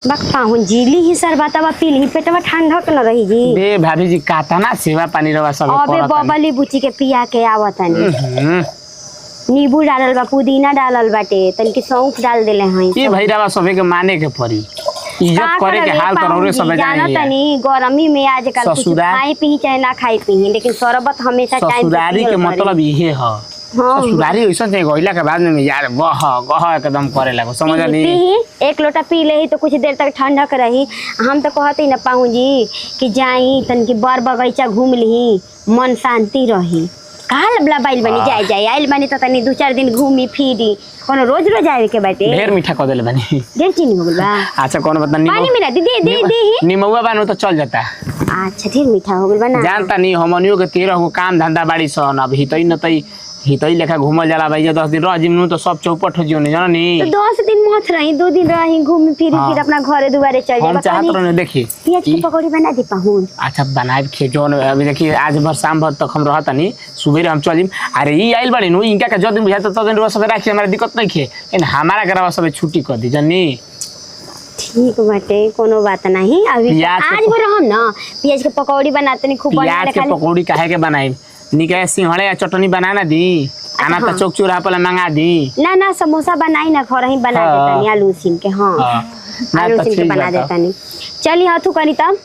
बक पाहुन जीली ही सर बतावा पीली पेटवा ठंडा के न रही जी बे भाभी जी काता ना सेवा पानी रवा सब अबे बबली बुची के पिया के आवतनी नींबू डालल बा पुदीना डालल बाटे तनकी सौंफ डाल देले हई ये भैरवा सबे के माने के पड़ी इज्जत करे के हाल तोरे सब जाने तनी गरमी में आजकल कुछ खाई पी चाहे ना खाई पी लेकिन शरबत हमेशा टाइम ससुरारी के मतलब इहे ह ससुरारी ऐसा चाहिए गइला के बाद में यार गह गह एकदम करे लागो समझ नहीं एक लोटा पी ले ही तो कुछ देर तक ठंडा कर रही हम तो कहते ना पाऊ जी कि जाई तनकी बर बगीचा घूम ली मन शांति रही कहाँ लबला बाइल बनी जाए आइल बनी तो तनी 2-4 दिन घूमी फिरी कोनो रोज रोज आवे के बाटे ढेर मीठा क देले बनी ढेर चीनी हो गइल बा अच्छा कोनो बता नहीं पानी मिला दे निमौवा बानो तो चल जाता अच्छा ढेर मीठा हो गइल बा ना जानता नहीं हमनियो के 13 को काम धंधा बाड़ी सन अब हितई नतई हितई लेखा घूमल जाला भाई 10 दिन रह जिमनु तो सब चौपट हो जियो जाना नहीं तो 10 दिन मत रही 2 दिन रही घूम फिर फिर अपना घरे दुबारे चल जाए हम चाहत रहने देखिए पियाज की पकौड़ी बना दे पाहुन अच्छा बनाए खे जोन अभी देखिए आज भर शाम भर तक हम रहता नहीं सुबह हम चल जिम अरे ई आइल बाड़ी नु इनका का जो दिन बुझाता तो दिन रोज सब राखी हमारा दिक्कत नहीं खे इन हमारा घरवा सब छुट्टी कर दी जनी ठीक बाटे कोनो बात नहीं अभी आज भर हम ना पियाज के पकौड़ी बनाते नहीं खूब बढ़िया पियाज के पकौड़ी काहे के बनाई निके सिंघड़े या चटनी बनाना दी खाना तो चौक चूरा पर मंगा दी ना समोसा बनाई ना घर ही बना देता नहीं आलू सीन के हां आलू सीन के बना देता नहीं चली हाथू करी तब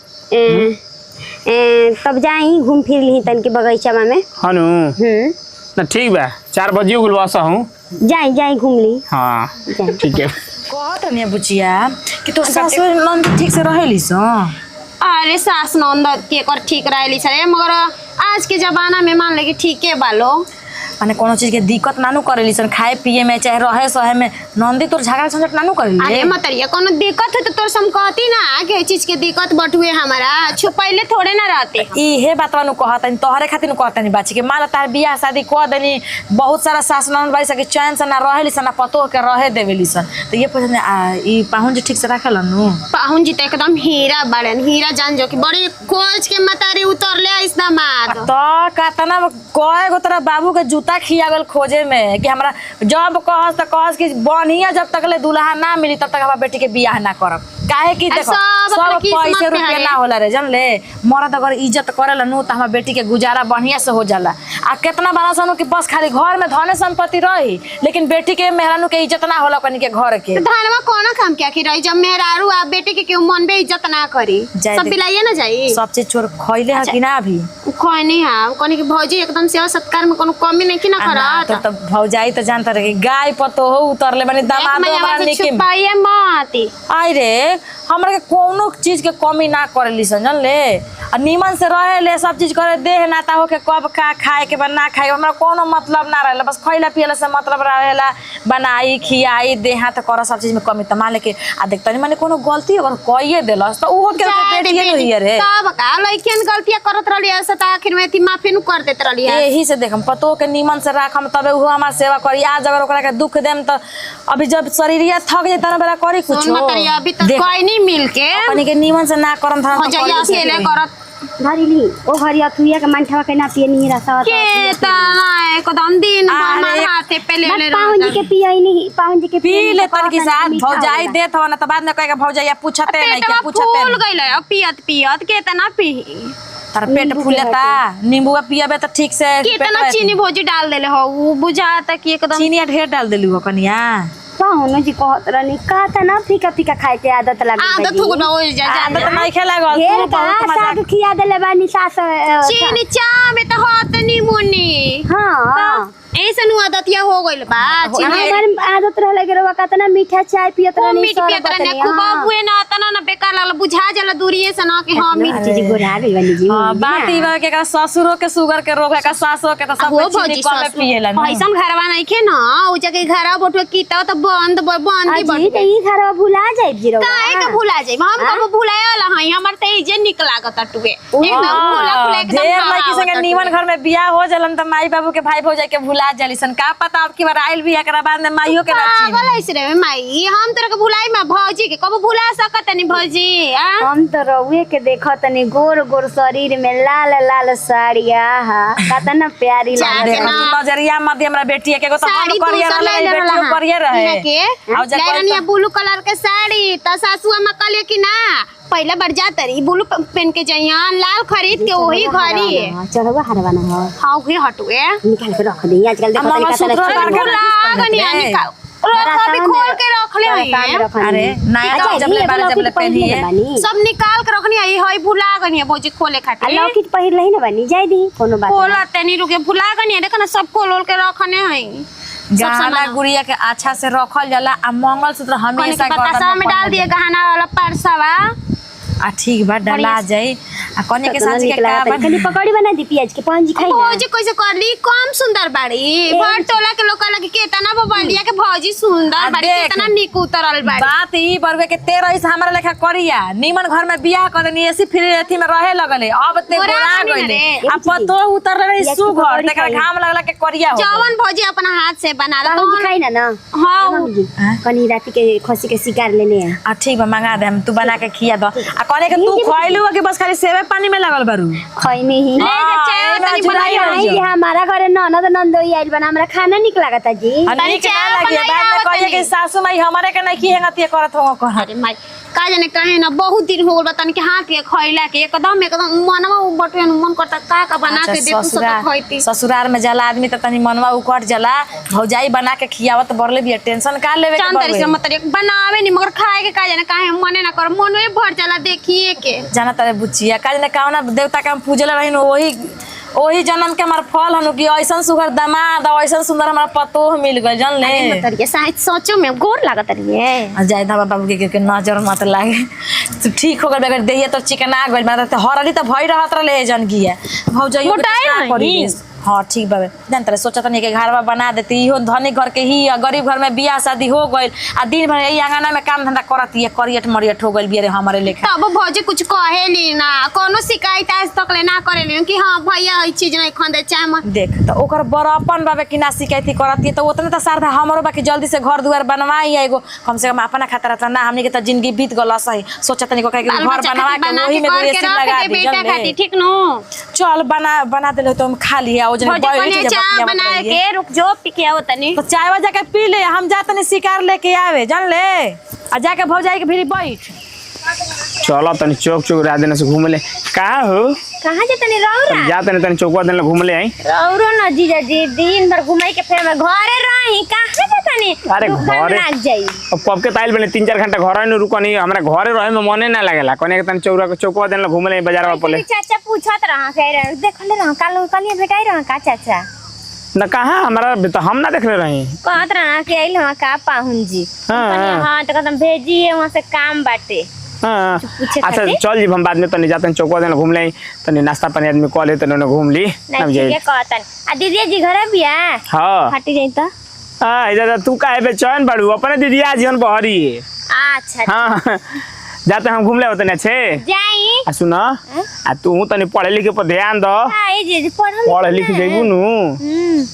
तब जाई घूम फिर ली तन के बगीचा में हनु ना ठीक बा 4 बजे गुल बस हूं जाई घूम ली हां ठीक है कहत नहीं बुचिया कि तो सासु नंद ठीक से रहेली सो अरे सास नंद के कर ठीक रहेली सरे मगर आज के जमाना में मान ले कि ठीक है बालो माने कोनो चीज के दिक्कत नानू करेली सन खाए पिए में चाहे रहे सहे में नंदी तोर झगड़ा झंझट नानू करेली अरे मतरिया कोनो दिक्कत है तो तोर सम कहती ना के चीज के दिक्कत बटुए हमारा छुपैले थोड़े ना रहते इहे बातवा नु कहतनी तोहरे खातिर नु कहतनी बाची के मान तार बियाह शादी क देनी बहुत सारा सास ननद भाई सके चैन से ना रहेली सन ना पतो के रहे देवेली सन तो ये पूछने ई पाहुन जी ठीक से राखलन नु पाहुन जी तो एकदम हीरा बड़न हीरा जान जो कि बड़ी कोच के मतारी उतरले इस दामाद तो कातना कए गो तोरा बाबू के जूता खियागल खोजे में कि हमरा जब कहस त कहस कि बढ़िया जब तक ले दुल्हा ना मिली तब तक हमरा बेटी के बियाह ना करब काहे कि देखो सब पैसे रुपया ना होला रे जान ले मरद अगर इज्जत करेला नु त हमरा बेटी के गुजारा बढ़िया से हो जाला आ केतना बड़ा सनु कि बस खाली घर में धन संपत्ति रही लेकिन बेटी के मेहरानू के इज्जत ना होला कनी के घर के धनवा कोनो काम क्या कि रही जब मेहरारू आ बेटी के केहू मन बे इज्जत ना करी सब बिलाइए ना जाई सब चीज छोड़ खइले ह कि ना अभी कोई नहीं हां कोनी के भौजी एकदम सेवा सत्कार में कोनो कमी नहीं कि ना करत तो भौजाई तो जानता रहे गाय पतो हो उतरले बनी दामाद हमरा निके छुपाइए मत आई रे हमरा के कोनो चीज के कमी ना करेली सन जान ले आ नीमन से रहे ले सब चीज करे देह नाता हो के कब का खाए के बना खाए हमरा कोनो मतलब ना रहला बस खइला पियला से मतलब रहेला बनाई खियाई देह हाथ कर सब चीज में कमी त मान ले के आ देख तनी माने कोनो गलती अगर कइए देलस त उहो के बेटी होई रे तब का लइकन गलतियां करत रहली ऐसा त आखिर में ती माफी नु कर देत रहली एही से देखम पतो के नीमन से राखम तबे उहो हमार सेवा करी आज अगर ओकरा के दुख देम त अभी जब शरीरिया थक जाई तना बेरा करी कुछ मतरिया अभी तक कोई नहीं मिल के अपनी के नीमन से ना करम था जइया अकेले करत धरिली ओ घरिया तुइया के मंठवा के ना पिए नहीं रसा के तना एकदम दिन हमार हाथे पे ले ले पाहुन जी के पिए नहीं पाहुन जी के पी ले तन के साथ भौजाई देत हो ना त बाद में कहे के भौजाई पूछते नहीं के पूछते फूल गइल अब पियत के तना पी तार पेट फूलता नींबूआ पियाबे त ठीक से कितना चीनी भौजी डाल देले हो वो बुझाता कि एकदम चीनी ढेर डाल देलु हो कनिया पाहुन जी कहत रहनी का त ना फीका फीका खाए के आदत लाग गई आदत हो गई हो जा आदत नहीं खेला गल तू बहुत मजा साग खिया देले बानी सास चीनी चा में त होत नी मुनी हां ऐसे नु आदतिया हो गइल बा हमार आदत रहले के रवा कतना मीठा चाय पियत रहनी मीठ पियत रहनी खूब बाबूए ना तना ना बेकार लागल बुझा जाला दूरिए से ना कि हां मीठ चीज गोरा गइल बनी जी हां बात ई बा के का ससुरो के शुगर के रोग है का सासो के त सब चीनी कम पिएला ना ऐसन घरवा नहीं के ना उ जगह घरवा बोटो की त बंद ही जी त ई घरवा भुला जाई जी रवा काहे के भुला जाई हम कब भुलायला हई हमर त ई जे निक लागत टुए एकदम भुला एकदम ढेर लड़की संगे नीमन घर में बियाह हो जलन त माई बाबू के भाई भौजाई के भुला जालिसन का पता अब की बार आइल भी एकरा बाद में माईयो के नाची पागल ऐसे रे माई हम तोरा के भुलाई में भौजी के कब भुला सकत नहीं भौजी हम तो रउए के देखत नहीं गोर गोर शरीर में लाल लाल साड़िया हा कतना प्यारी लागे नजरिया मत हमरा बेटी के तो हम करिया रहले बेटी करिया रहे के लैरनिया ब्लू कलर के साड़ी त सासुआ में कहले कि ना पहला बार जा तरी ब्लू पहन के जाइया लाल खरीद के वही घरी है चढ़वा हरवा ना हो हाँ वही हटुए निकाल के रख दे आजकल देखो तरीका से कभी खोल के रख ले हैं अरे नया जब ले बारे जब ले पहनी है सब निकाल के रखनी है हई भुला गनी है भौजी खोले खातिर लौकी पहिर लही ना बनी जाई दी कोनो बात खोला तनी रुके भुला गनी है देखो ना सब खोल के रखने है गहना गुड़िया के अच्छा से रखल जाला आ मंगलसूत्र हमेशा बतासा में डाल दिए गहना वाला परसावा आ ठीक बा डला जाई आ कने के साथ के का खाली पकौड़ी बना दी प्याज के पंजी खाई ना भौजी कैसे करली कम सुंदर बाड़ी भर टोला के लोग लगे केतना बबलिया के भौजी सुंदर बाड़ी केतना निक उतरल बाड़ी बात ई बरवे के 13 इस हमरा लेखा करिया नीमन घर में बियाह कर देनी ऐसी फिर एथी में रहे लगले अब ते गोरा गइले आ पतो उतर रही सुघर तेकरा घाम लगला के करिया हो जवन भौजी अपना हाथ से बना ला पंजी खाई ना हां कनी राती के खसी के शिकार लेने आ ठीक बा मंगा दे हम तू बना के खिया दो आ कने के तू खइलू कि बस खाली सेवे पानी में लगल बारू खई नहीं ले जा चाय तनी बनाई आई जे हमारा घरे ननद नंदोई आइल बना हमरा खाना निक लागता जी तनी चाय लगी बाद में कहिए कि सासू माई हमरे के नहीं खिहेंगतिया करत हो कह अरे माई का जाने काहे ना बहुत दिन हो गल तनी के हाथ के खइला के एकदम मनवा बटन मन करता का बना के देखू सब खइती ससुराल में जाला आदमी त तनी मनवा उकट जाला भौजाई बना के खियावत बरले भी टेंशन का लेवे के चंदरी से मत बनावे नहीं मगर खाए के का जाने काहे मने ना कर मनवे भर जाला देखिए के जाना तारे बुचिया का जाने कावना देवता के हम पूजला रहिन ओही जन्म के हमार फल हनु कि ऐसन सुगर दामाद ऐसन सुंदर हमारा पतोह मिल गइल जान ले मत के शायद सोचो में गोर लागत रही जाय दा बाबू के नजर मत लागे तू ठीक हो गइल अगर देहिया तो चिकना गइल मार त हरली त भई रहत रहे जनगी है भौजाई मोटाई हाँ ठीक बाबे जान तारे सोचा तनी के घरवा बना देती इहो धनी घर के ही गरीब घर में बियाह शादी हो गइल आ दिन भर यही आंगना में काम धंधा करती है करियट मरियट हो गइल बियारे हमारे लेके तब भौजी कुछ कहेली ना कोनो शिकायत आज तक ले ना करेली कि हां भैया ई चीज नहीं खंदे चाहे मत देख त ओकर बड़ापन बाबे कि ना शिकायती करती है तो उतने त सारधा हमरो बाकी जल्दी से घर दुआर बनवाई एगो कम से कम अपना खातिर त ना हमनी के त जिंदगी बीत गल सही सोचा तनी को कहे घर बनवा के वही में एसी लगा दी बेटा खाती ठीक नो चल बना देले तो हम खा लिया ओ जने चाय बना के रुक जो पी के आओ तनी तो चाय वजह के पी ले हम जा तनी शिकार लेके आवे जान ले आ जाके भौजाई के फिर बैठ चलो तनी चौक रात देने से घूम ले कहाँ हो कहां जे तनी रौरा जा तनी चौकवा देने घूम ले आई रौरो न जीजा जी दिन भर घुमाई के फिर घरे रही कहां जे तनी अरे घरे लाग जाई अब कब के ताइल बने 3-4 घंटा घर न रुको नहीं हमरा घरे रहे में मने ना लागेला कोने के तनी चौकवा देने घूम ले बाजार पले चाचा पूछत रहा फिर देखले रहा काल भेटाई रहा का चाचा न कहाँ हमारा तो हम ना देखले रही कहत रहा कि आइल वहां का पाहुन जी हां तो कदम भेजिए वहां से काम बाटे हाँ अच्छा चल जी हम बाद में तनी जाते चौकवा देने घूम ले तनी नाश्ता पानी आदमी कॉल ले तने घूम ली नहीं ठीक है कहतन आ दीदी जी घर बिया हां हटी जाई त हां इधर तू काहे बेचैन बाड़ू अपने दीदी आ जीवन बहरी अच्छा हां जाते हम घूम ले तने छे जाई आ सुन आ तू तनी पढ़े लिखे पर ध्यान दो आई जी पढ़ लिख जइबू नु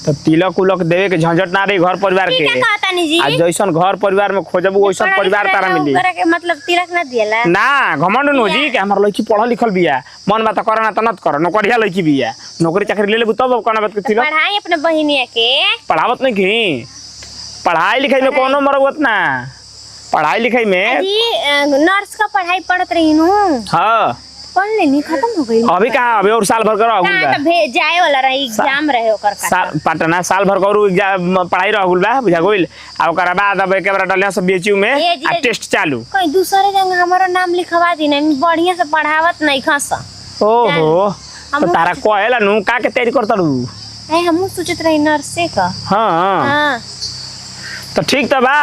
तो तिलक उलक देवे के झंझट ना रही घर परिवार के क्या कहता नी जी आ जैसन घर परिवार में खोजबू वैसन परिवार तारा मिली करे के मतलब तिलक ना दियला ना घमंड नो जी के हमर लड़की पढ़ल लिखल बिया मन बात करना त नत कर नौकरिया लड़की बिया नौकरी चाकरी ले लेबू तब कौन बात के तिलक पढ़ाई अपने बहिनिया के पढ़ावत नहीं की पढ़ाई लिखाई में कोनो मरवत ना पढ़ाई लिखाई में जी नर्स का पढ़ाई पढ़त रही नु हां पढ़ लेनी खत्म हो गई अभी कहां अभी और साल भर करो कहां तो जाए वाला रही एग्जाम रहे ओकर का साल पटना साल भर करू एग्जाम पढ़ाई रहल बा बुझा गइल आ ओकरा बाद अब एक बार डलिया सब बीएचयू में आ टेस्ट चालू कहीं दूसरे जगह हमारा नाम लिखवा दी नहीं बढ़िया से पढ़ावत नहीं खस ओहो तो तारा कोहेला नु का के तैयारी करत रहू ए हम सोचत रही नर्स का हां हां तो ठीक त बा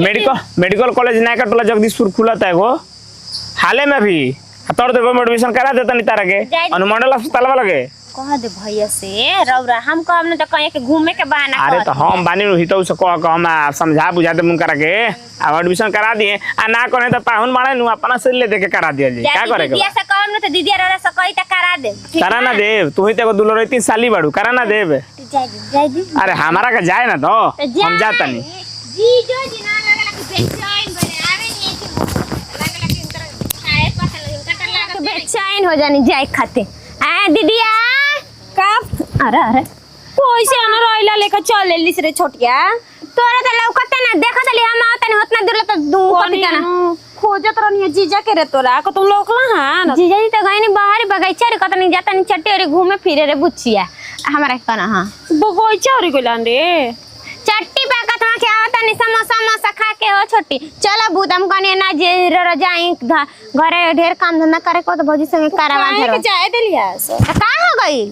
मेडिकल कॉलेज नायका टोला जगदीशपुर खुलत है वो हाले में भी तोर देखो एडमिशन करा देता नहीं तारा के अनुमंडल अस्पताल वाला के कह दे भैया से रौरा हम कहब न त कहीं के घूमे के बहाना अरे तो हम बानी नु हितौ से कह हम समझा बुझा दे मुन करा के अब एडमिशन करा दिए आ ना करे तो पाहुन माने नु अपना से ले दे के करा दिया जी क्या करे के दीदी से कहब न त दीदी रौरा से कही त करा दे करा ना देव तू ही ते को दुलरो 3 साली बाड़ू करा ना देव जाई दी अरे हमारा का जाए ना तो हम जाता नहीं जी जो जी ना लगला कि बेचैन बने आवे नहीं कि लगला कि इंतर खाए पता लगे कटर लागत बेचैन हो जानी जाए खाते आ दीदिया कब अरे पैसे न रहिला लेके चल लेली रे छोटिया तोरा त लौकते ना देखत ली हम आवत नहीं उतना दूर त दू कति ना खोजत रहनी है जीजा के रे तोरा को तुम लोकला हां जीजा जी तो गई नहीं बाहर बगीचा रे कतनी जाता नहीं चट्टे रे घूमे फिरे रे बुचिया हमारा कहना हां बगीचा रे गइलान रे चट्टी पे कतवा के आवता नहीं समोसा समोसा खा के हो छोटी चलो बुदम कने ना जे जाई घरे ढेर काम धंधा करे को तो भौजी संगे करावा काहे घर के जाए देलिया का हो गई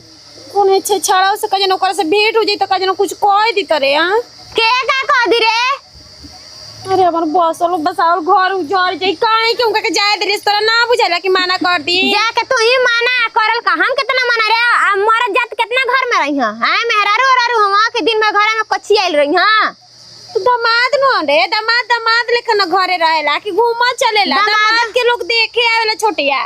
कोने छे छड़ाव से कजन ओकर से भेंट हो जाई त कजन कुछ कह दी तरे हां के का कह दी रे अरे हमर बसल बसाओ घर उजड़ जाई काहे के उनका के जाए दे तोरा ना बुझाला कि माना कर दी जाके तू ही माना करल का हम कितना मना रे मरद जात कितना घर में रही हां हां मेहरारू औरारू हवा के दिन में घर में कच्ची आइल रही हां तू दामाद न रे दामाद लेखन घरे रहेला कि घूमा चलेला दामाद के लोग देखे आवेला छोटिया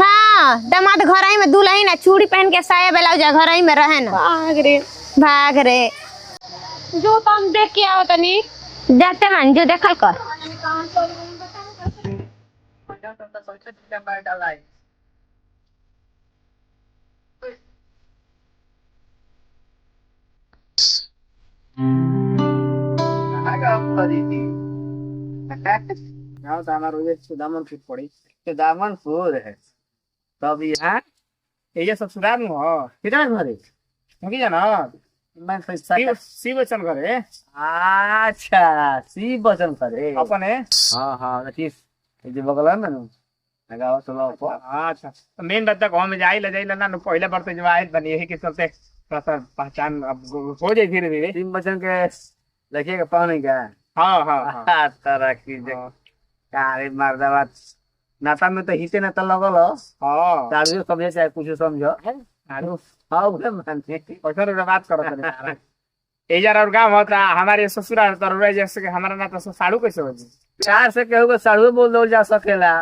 हाँ दामाद घर ही में दुल्हन ना चूड़ी पहन के साया ब्लाउज घर ही में रहे ना भाग रे जो तुम देख के आओ तनी जाते मान जो देखल कर दामनपुर है तब यहाँ ये ससुराल में हो कितना घर है क्योंकि जाना मैं पैसा शिव बच्चन घर है अच्छा सी बचन करे अपने हाँ हाँ ठीक ये बगल में ना लगाओ चलो अच्छा तो मेन बात तक हम जाई ले ना पहले बढ़ते जो आए बनी यही के चलते थोड़ा सा पहचान अब हो जाए धीरे धीरे सी बचन के लड़के का पानी का हाँ हाँ तरह की कारे मर्दाबाद नाता में तो हिते नाता लगल हो हाँ तालियो समझे चाहे कुछ समझो हाँ उहे माने पैसा रुपया बात करो ए यार और गाँव होता हमारे ससुराल तो जैसे कि हमारा ना तो साड़ू कैसे हो जी प्यार से केहू को साड़ू बोल दो जा सकेला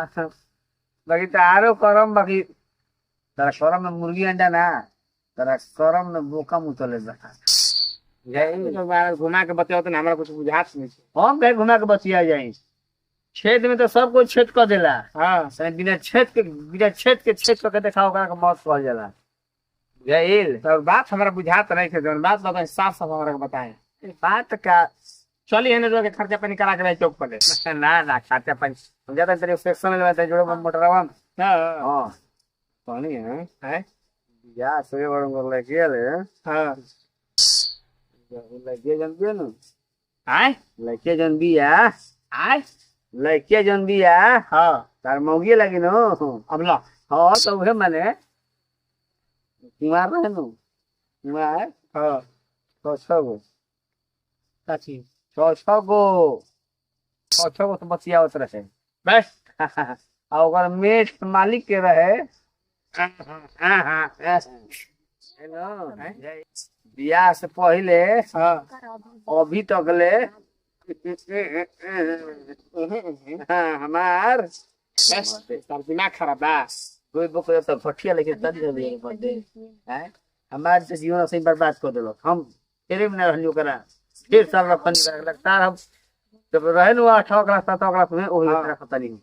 बाकी तारो करम बाकी तारा करम में मुर्गी अंडा ना तारा करम में बोका मुतले बा घुमा के बताओ तो हमारा कुछ बुझात नहीं हम कहीं घुमा के बचिया जाए छेद में तो सब कुछ छेद कर देला हाँ बिना छेद के छेद करके देखा ओकरा के मौत कह जाला जैल तो बात हमारा बुझात नहीं थे जौन बात बताए साफ साफ हमारा बताए बात का चलिए है ना के खर्चा पानी करा के चौक पर ना खर्चा पानी हम जाते तेरे सेक्शन में जाते जोड़ो मोटरवा हाँ हां पानी है या सोए बड़ लेके आले हाँ लेके जन बिया न आए लेके जन बिया आए लेके जन बिया हाँ तार मौगी लगी नो अब लो हाँ तो उहे माने कुमार रहे नु कुमार हाँ तो छगो काची छगो तो बचिया होत रहे बस आ ओकर मेट मालिक के रहे हाँ हेलो बियाह से पहले हाँ अभी तक ले हमार बस तार दिमाग खराब बा कोई बको तो फटिया लेके तड़ी दे हैं हमार से जीवन से बर्बाद कर देलो हम तेरे में रहलियो करा 1.5 साल रखन लगता हम जब रहे नु 8 क्लास 7 क्लास में ओही तरह पता नहीं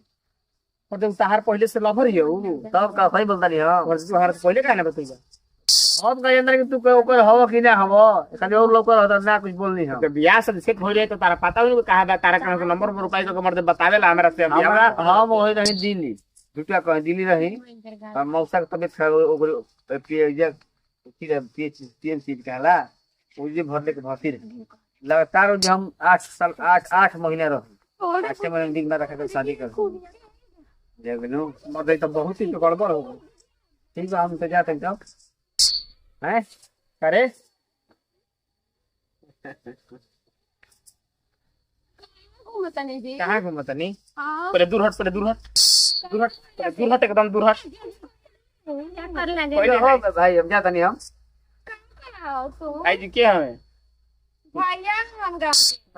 और तुम तहार पहले से लवर ही हो तब का सही बोलता नहीं हां और तू हमारे पहले का ना बताइए हम कहे अंदर कि तू कोई ओकर हवा कि ना हवा खाली और लोग रहता ना कुछ बोलनी है तो बियाह से सेट हो जाए तो तारा पता नहीं कहा बा तारा का नंबर पर रुपए को मर्द बतावेला हमरा से हमरा हम वही रही दिल्ली दुटिया कहे दिल्ली रही और मौसा के तबियत खराब ओकर पीएमसी कहला ओ जे भरले के भर्ती रही लगातार जो हम 8 महीना रही 8 महीने दिन में रखा के शादी कर देखनो मर्द तो बहुत ही गड़बड़ हो गई ठीक है हम तो जाते हैं हैं करे घूमतनी जी कहाँ घूमता नहीं हां पहले दूर हट एकदम दूर हट क्या कर लेंगे पहले हो भाई हम जाते नहीं हम तो आई जी के हमें भैया हम गांव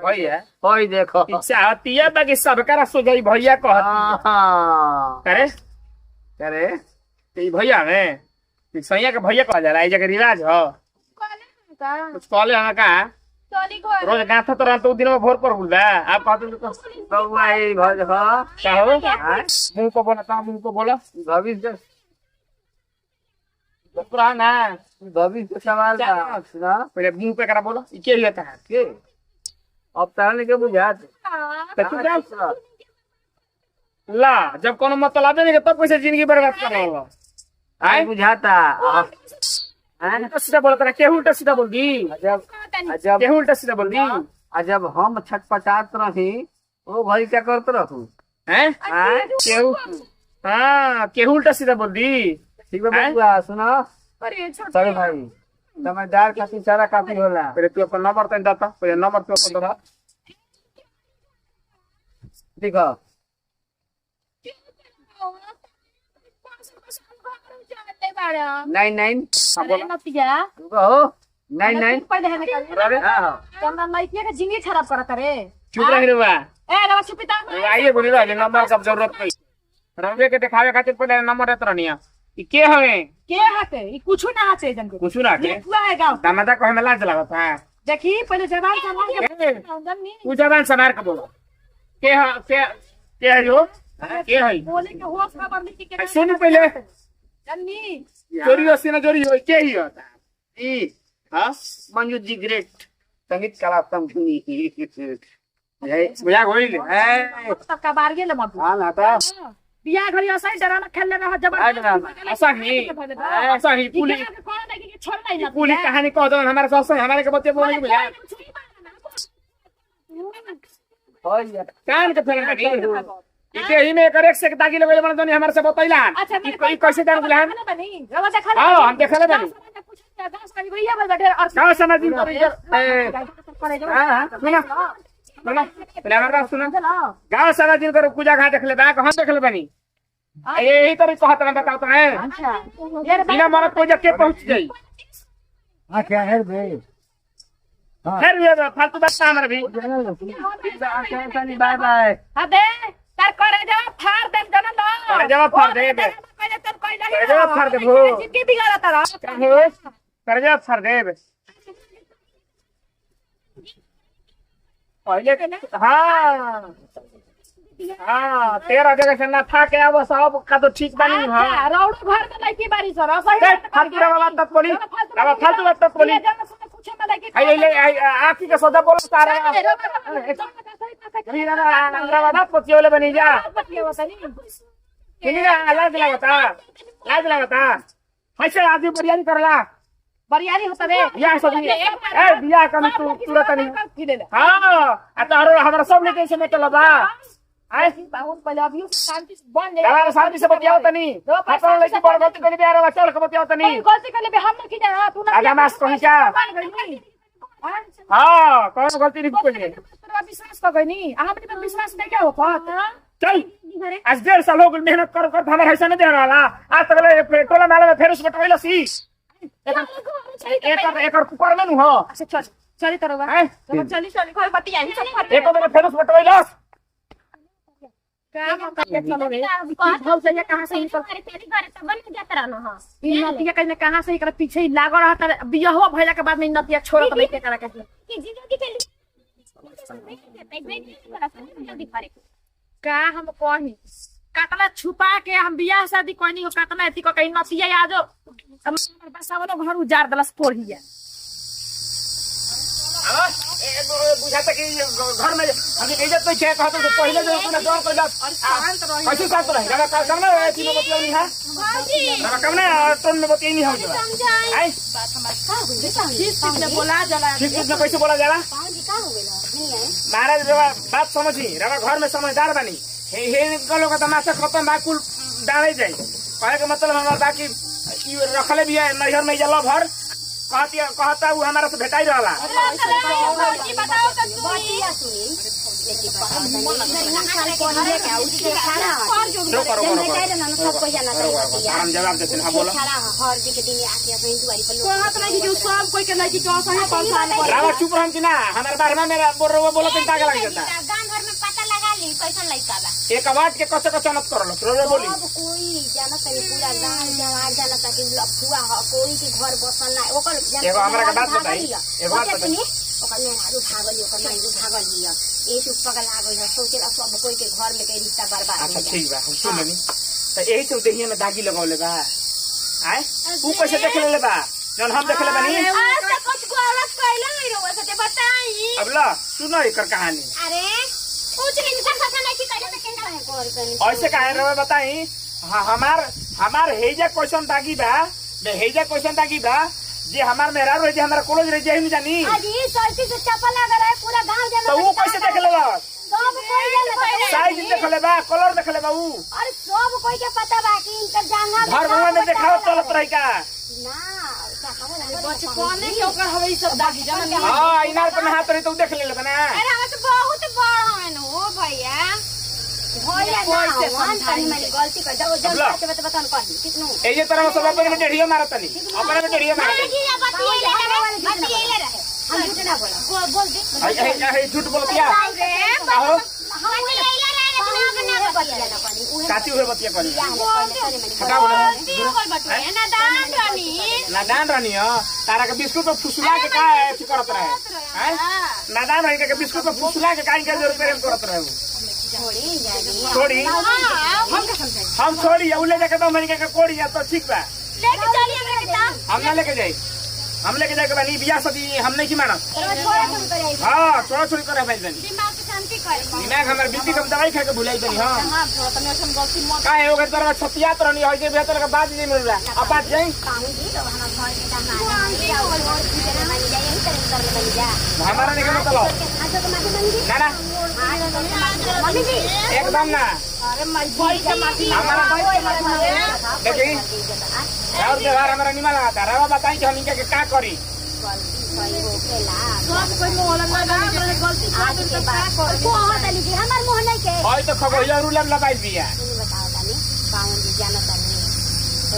भैया कोई देखो इच्छा आती है बाकी सबका सो जाई भैया कहती हां करे करे ई भैया में सैया के भैया कहा जाला ई जगह रिवाज हो कॉलेज का कुछ कॉले हमें का चली घर रोज गाथा तो रहता दिन में भोर पर बुलदा आप कहते तो बउआ ई भ देखो क्या हो मुंह को बोला मुंह को बोला भविष्य पूरा ना भविष्य सवाल का ना पहले मुंह पे करा बोला ई के लेता है के अब ताने के बुझात तो तू जा ला जब कोनो मतलब नहीं तब कैसे जिंदगी बर्बाद कर रहा हो आई बुझाता हैं? तो सीधा बोलता केहू उल्टा सीधा बोल दी अजब केहू उल्टा सीधा बोल दी जब हम छटपटात रही वो भाई क्या करते रहू हैं केहू हाँ केहू उल्टा सीधा बोल दी ठीक है बबुआ सुनो सर भाई समझदार खातिर सारा काफी होला पहले तू अपन नंबर तन दाता पहले नंबर तू अपन दरा देखो 99 हाँ बोला हो 99 अरे हाँ जिंदगी खराब करत रे चुप रही रे बा ए रवा छुपिता आइए बोली रहे नंबर का जरूरत नहीं रवे के दिखावे खातिर पहले नंबर रहत रहनिया ई के हवे के हाथे ई कुछ ना हाथे जन के कुछ ना के हुआ है गांव दामादा कहे में लाज लागत है देखी पहले जवान संभाल के ए, तू जबान संभाल के बोलो के है जो के है बोले के होश खबर नहीं के सुन पहले जन्नी चोरी हो सीना चोरी हो के ही होता ई हां मंजू जी ग्रेट संगीत कला कंपनी बुझा होइल ए तब का बार गेले मत हां नाता बिया घरी असाई डराना खेलले रह जबर ऐसा ही पुलिस छोड़ नहीं ना पुलिस कहानी कह दो हमारे साथ हमारे के बच्चे बोलने के बुझा होय कान के फेर करी इते ही में एकर एक से दागी लगले बन दोनी हमारे से बतैला अच्छा ई कैसे जान बुझा बनी रवा देखा हां हम देखले बनी दास करी गई है बल और गांव समझ दिन पर हां सुना सुना पहले हमारे बात सुना गांव सारा दिन कर पूजा घाट देखले बा हम देखले बनी यही तरह कहत ना बताओ तो है अच्छा बिना मरद पूजा के पहुंच जाई हां क्या है बे फिर ये फालतू बात ना हमारे भी बाय बाय अबे तार करे जा फाड़ दे जन लो करे जवाब फाड़ दे बे पहले तब कोई नहीं करे जवाब फाड़ दे भो जिंदगी बिगाड़ा तारा काहे करे जवाब फाड़ दे बे पहले के हाँ हाँ तेरा जगह से ना था के अब सब का तो ठीक बनी हां रौड़ो घर में लड़की बारी सर सही फालतू वाला बात बोली अब फालतू बात बोली पूछे में लड़की आई ले आखी का सौदा बोल सारा मेरा अंदर बात पतियोले बनी जा किनी लाज लगता ऐसे आदमी बरियारी करला बरियारी होता रे या सदी ए बिया कम तू तुरंत नहीं हां आ तारो हमरा सब लेके से मेटल बा आए बहुत पहले अभी शांति से बन जाए यार शांति से बतियाओ तनी अपन लेके बड़ गलती कर दिया रे चल के बतियाओ तनी गलती कर ले हम की जा तू ना आजा मास कहि जा हां कौन गलती नहीं कोई तेरा विश्वास तो गई नहीं हमने पे विश्वास नहीं क्या हो पात चल आज 1.5 साल हो गए मेहनत कर कर हमारे ऐसा नहीं दे रहा आज तक टोला नाला में फेर उस बटवेला सी एक कुकर में नु हो अच्छा चल चली तरवा हैं चली चली कोई बतिया ही सब एक बार फेर उस बटवेला क्या हम कर चलो रे भाव से कहां से इन तेरी घर तब बन जात रहना हां नतिया कहने कहां से इकर पीछे ही लागल रहता बियाह भइला के बाद में नतिया छोड़ के लेके करा के कि जीजू की चली का हम कही कतला छुपा के हम बियाह शादी कोई नहीं हो कतला एती को कहीं नतिया आजो हमर बसावलो घर उजाड़ दलस पोड़िया बुझाता कि घर में अभी इज्जत नहीं है कहते तो पहले जो अपना दौर कर ला कैसे साथ रहे जरा कम ना तीनों बतिया नहीं है जरा कम ना टोन में बतिया नहीं हो जरा आई किसने बोला जला ठीक ठीक ना कैसे बोला जाला महाराज रवा बात समझी रवा घर में समझदार बनी हे गलो का तमाशा खत्म बा कुल डाले जाई कहे के मतलब हमार बाकी रखले भी है नैहर में जला भर कहता वो हमारा से भेटाई रहला बताओ तो हम जवाब देते हैं बोलो सब कोई के लड़की के असही परेशान रावा चुप रहम कि ना हमारे बारे में मेरा बोलो तो दाग लग जाता गांव घर में पता लगा ली कैसन लड़का बा एक आवाज के कच्चा कच्चा मत करो लो बोली अब कोई जानत नहीं पूरा गांव जवार जानत कि लफुआ ह कोई के घर बसल ना ओकर एगो हमरा के बात बताई एगो बात बताई ओकर मेहरारू भागल ओकर माईरू भागल हिया ए चुप पगल आ गई सोचे सब कोई के घर में के रिश्ता बर्बाद अच्छा ठीक बा हम सुन लेनी तो यही से देहिया में दागी लगावले बा आए ऊ कैसे देख ले बा जन हम देख ले बनी आज तक कुछ गलत कैला नहीं रो सके बताई अब ला सुनो एकर कहानी अरे कुछ नहीं कर सकता नहीं कि कैसे कैसे कर करनी ऐसे काहे रहे बताई हमार हेजा क्वेश्चन ताकी बा हेजा क्वेश्चन ताकी बा जे हमार मेहरा रह जे हमारा कॉलेज रह जे नहीं जानी आज ये सल्टी से चप्पल लगा रहा है पूरा गांव जाना तो वो कैसे देख लेला सब कोई जाना साइज देख ले बा कलर देख ले बा ऊ अरे सब कोई के पता बा कि इनकर जांघा घर भगवान में देखाओ चलत रही का ना बचपने के ओकर हवे ई सब दागी जाना नहीं हां इनार पे हाथ रही तो देख ले बना अरे हम तो बहुत बड़ हन हो भैया भैया ना वन तनी मेरी गलती कर दो जब बात बता कहीं कितनो ए ये तरह सब अपने में डेढ़ियो मारत नहीं अपने में डेढ़ियो मारत जी बतिए रहे हम झूठ ना बोला बोल दे आई झूठ बोलतिया आहो हम लेला रहे ना बना काती हुए बतिया करी हटा बटुए ना दान रानी नादान रानी हो तारा के बिस्कुट पे फुसला के का ऐसी करत रहे हैं नादान रानी के बिस्कुट पे फुसला के का इनके जरूर प्रेम करत रहे छोड़ी हम छोड़ी उले जाके तो मैंने के कोड़ी या तो ठीक बा लेके चलिए हमरा के ता हम ना लेके जाई हम लेके जाके बनी बियाह शादी हम नहीं की मानत छोड़ा छोड़ करे हां छोड़ा छोड़ी करे भाई बनी दिमाग की शांति करे दिमाग हमर बिल्ली के दवाई खा के भुलाई बनी हां हां थोड़ा तने ऐसा गलती मत काहे हो गए तोरा छतियात रहनी होय जे बेहतर के बाद नहीं मिलला अब बात जाई पाऊं जी तो हम घर में जाना और पूजा मानी जाए यही तरह कर ले बनी जा हमारा नहीं मतलब आज तो माटी बनी जी ना ना मम्मी जी एकदम ना अरे मई के माटी हमारा देखी और व्यवहार हमारा नहीं माना था रवा बताई कि हम इनके के का करी सब कोई मोहल्ला में ना गलती आज के बाद को होता लीजिए हमार मोह नहीं के होय तो खगोइया रूलम लगाई दिया नहीं बताओ तानी पाऊं जी जाना तानी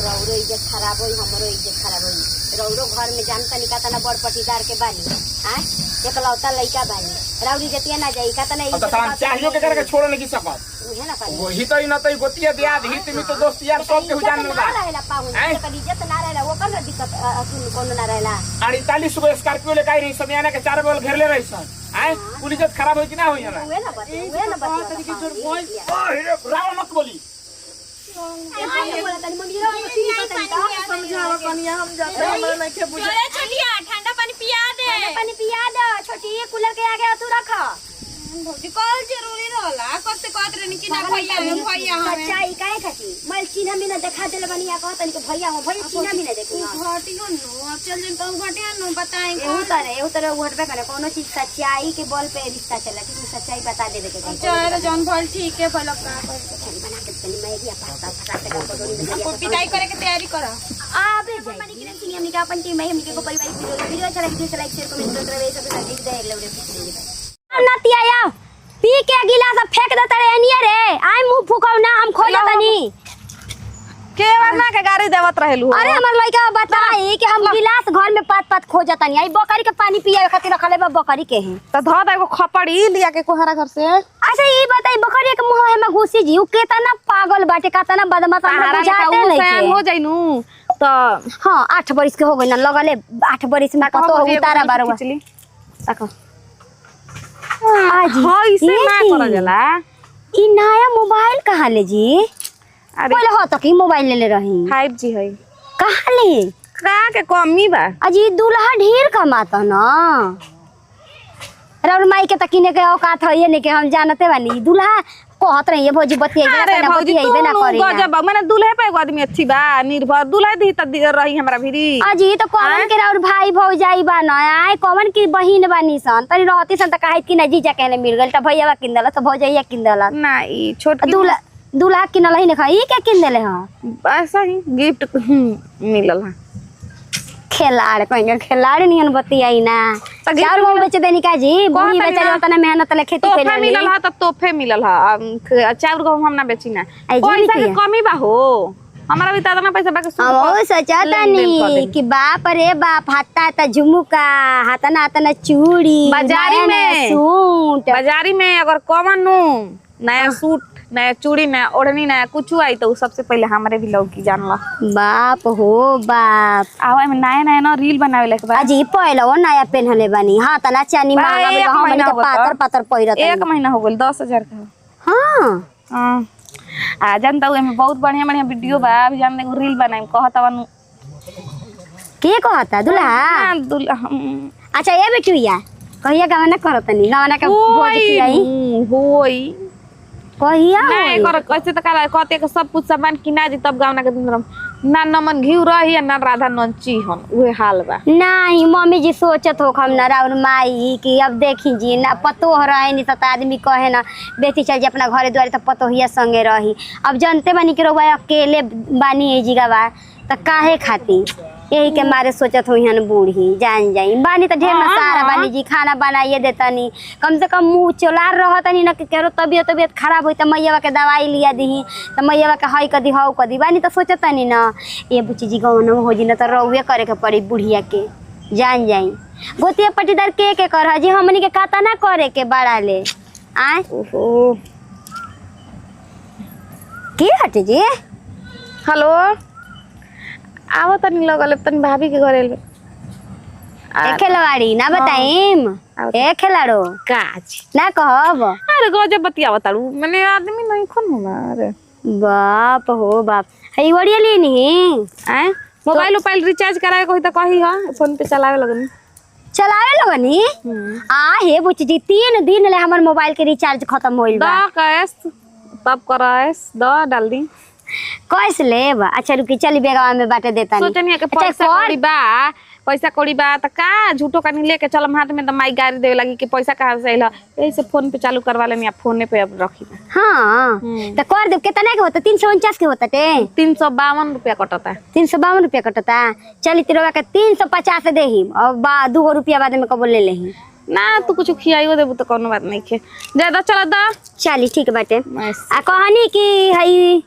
रौरो इज्जत खराब होई हमरो इज्जत खराब होई रौरो घर में जान तनी का तना बड़ पटीदार के बानी हां एकलौता लइका बानी रौरी जतिया ना जाई का तना अब तो हम चाहियो के करके छोड़ नहीं सकत उहे ना पानी वो ही तो ही न तो गोतिया दिया हित में तो दोस्त यार सब के जान ना रहेला पाऊं जी का इज्जत ना रहेला वो कर दिक्कत असूल कोनो ना रहेला 48 गो स्कॉर्पियो लेके आई रही समियाना के 4 बॉल घेर ले रही सन हैं पुलिस इज्जत खराब होई कि ना होई हमरा उहे ना बता ओ हीरे राव मत बोली समझावा कनिया हम जाते हमरा नहीं के बुझा चले छोटिया ठंडा पानी पिया दे पानी पिया दो छोटी कूलर के आगे तू रख भौजी कॉल जरूरी रहला कब से कहत रहनी कि ना भैया हमें सच्चाई काहे खाती मैं चिन्ह भी ना दिखा देले बनी या कहतन कि भैया हो भैया चिन्ह भी ना देखू घटी हो नो अब चल दिन तो घटे नो बताएं एहू तरह उठबे करे कोनो चीज सच्चाई के बल पे रिश्ता चला कि सच्चाई बता देवे के चाहिए चाहे जौन भल ठीक है भल का चली बना के चली मैं भी पास्ता फटाते का पकड़ी में पिटाई करे के तैयारी करो आबे जाई मनी किरण सिंह हमनी का अपन टीम में हमनी के परिवार वीडियो अच्छा लगे तो लाइक शेयर कमेंट करते रहे सब साथ दे लेवड़े नती आया पी के गिलास फेंक देता रे एनिए रे आई मुंह फुकाऊ ना हम खो जातनी के वरना के गाड़ी देवत रहेलू अरे हमर लइका बताई कि हम गिलास घर में पात पात खो जातनी आई बकरी के पानी पिए खातिर रखले बा बकरी के है तो ध द एगो खपड़ी लिया के कोहरा घर से अच्छा ई बताई बकरी के मुंह में घुसी जी उ केतना पागल बाटे केतना बदमाश हमरा बुझाते नहीं फैन हो के जाइनू तो हां 8 बरिस के हो गई ना लगले 8 बरिस में कतो उतारा बारवा खिचली ताको आज हां इसे ना कर जाला ई नया मोबाइल कहाँ ले जी अरे पहले हो तो की मोबाइल ले ले रही 5G है कहाँ ले का के कमी बा अजी दूल्हा ढेर कमाता ना और माई के तकिने के औकात है ये नहीं के हम जानते बानी दूल्हा कहत रही है भौजी बतियाइबे अरे ना भौजी बतियाइबे ना तू करे गजब माने दूल्हे पे एगो आदमी अच्छी बा निर्भर दूल्हा दी त रही हमरा भिरी अजी तो कौन के और भाई भौजाई बा ना आए कौन की बहिन बानी सन तनी रहती सन त काहे कि ना जीजा कहले मिल गल त भैया किन त भौजाइया किन देला ना ई छोट दूल्हा दूल्हा किनल ही ना ई के किन देले हां ऐसा ही गिफ्ट मिलल है खिलाड़ कहीं खिलाड़ नियन बतियाई ना चार गो बेच देनी का जी बूढ़ी बेचारी उतना मेहनत ले खेती तोहफे कैले मिलल है त तोहफे मिलल है चाउर गहूं हम ना बेची ना आई जी पैसा के रुपया। कमी बा हो हमारा भी इतना पैसा बाकी हम सोचता नहीं कि बाप रे बाप हाथा ता झुमुका हाथना हाथना चूड़ी बाजारी नया नया में सूट बाजारी में अगर कौन नु नया सूट नया चूड़ी नया ओढ़नी नया कुछ आई तो सबसे पहले हमारे भी लौकी जानला बाप हो बाप आवा में नया नया ना रील बनावे ले के बाद अजी पहले वो नया पेनहले बनी हां तना चानी मांगा एक हम महीना के होता। पातर पातर पहिरत एक महीना हो गेल 10,000 का हां हां आ जानता हूँ एमे बहुत बढ़िया बढ़िया वीडियो बा अभी जान देखो रील बनाई कहता वन के कहता दूल्हा दूल्हा अच्छा ये बेटुया कहिया गवाना करतनी गवाना के भोज खियाई होई कहिया नहीं कर कैसे त काला कहते के सब कुछ सामान किना दी तब गावना के दिन ना नमन घिउ रही ना राधा नंची हन उहे हाल बा नहीं मम्मी जी सोचत हो हम ना राउर माई कि अब देखी जी ना पतो रहे नहीं तो आदमी कहे ना बेटी चल जी अपना घरे द्वारे तो पतो हिया संगे रही अब जानते बानी कि रोबा अकेले बानी है जीगा बा तो काहे खाती यही के मारे सोचत हुई हन बूढ़ी जान जाई बानी तो ढेर ना सारा बानी जी खाना बनाइए देतनी कम से कम मुँह चोलार रहतनी ना कि केरो तबियत खराब हुई तो मैया के दवाई लिया दी तो मैया के हई कदी हऊ कदी बानी तो सोचतनी ना ये बुच्ची जी गौन हो जी ना तो रउए करे के पड़ी बुढ़िया के जान जाई गोतिया पटीदार के कर जी हमनी के खाता ना करे के बड़ा ले आए की हटे जी हेलो आवो तनी लगल तनी भाभी के घरे एक खिलवाड़ी ना बताइम एक खिलाड़ो काज ना कहब अरे गजब बतियावत तारू मैंने आदमी नहीं खन हमारे बाप हो बाप हई वड़िया लेनी आए मोबाइल उपाइल रिचार्ज कराए कोई तो कही हां फोन पे चलावे लगनी चलावे लगनी हे बुच्ची जी 3 दिन ले हमर मोबाइल के रिचार्ज खत्म होइल बा दा कैस तब कराएस दा डाल दी कैसे लेब अच्छा रुकी चली बेगवा में बाटे देता नहीं सोचनी के पैसा कौड़ी बा त का झूठो कनी लेके चलम हाथ में त माई गाड़ी देवे लगी कि पैसा कहां से आइला यही से फोन पे चालू करवा लेनी फोन पे अब रखी हां त कर देब कितना के होता 349 के होता टे 352 रुपया कटता 352 रुपया कटता चली तिरवा के 350 देही और 2 रुपया बाद में कबो ले लेही ना तू कुछ खियाइयो देबू तो कोनो बात नहीं खे ज्यादा चला दा चली ठीक बाटे आ कहानी की हई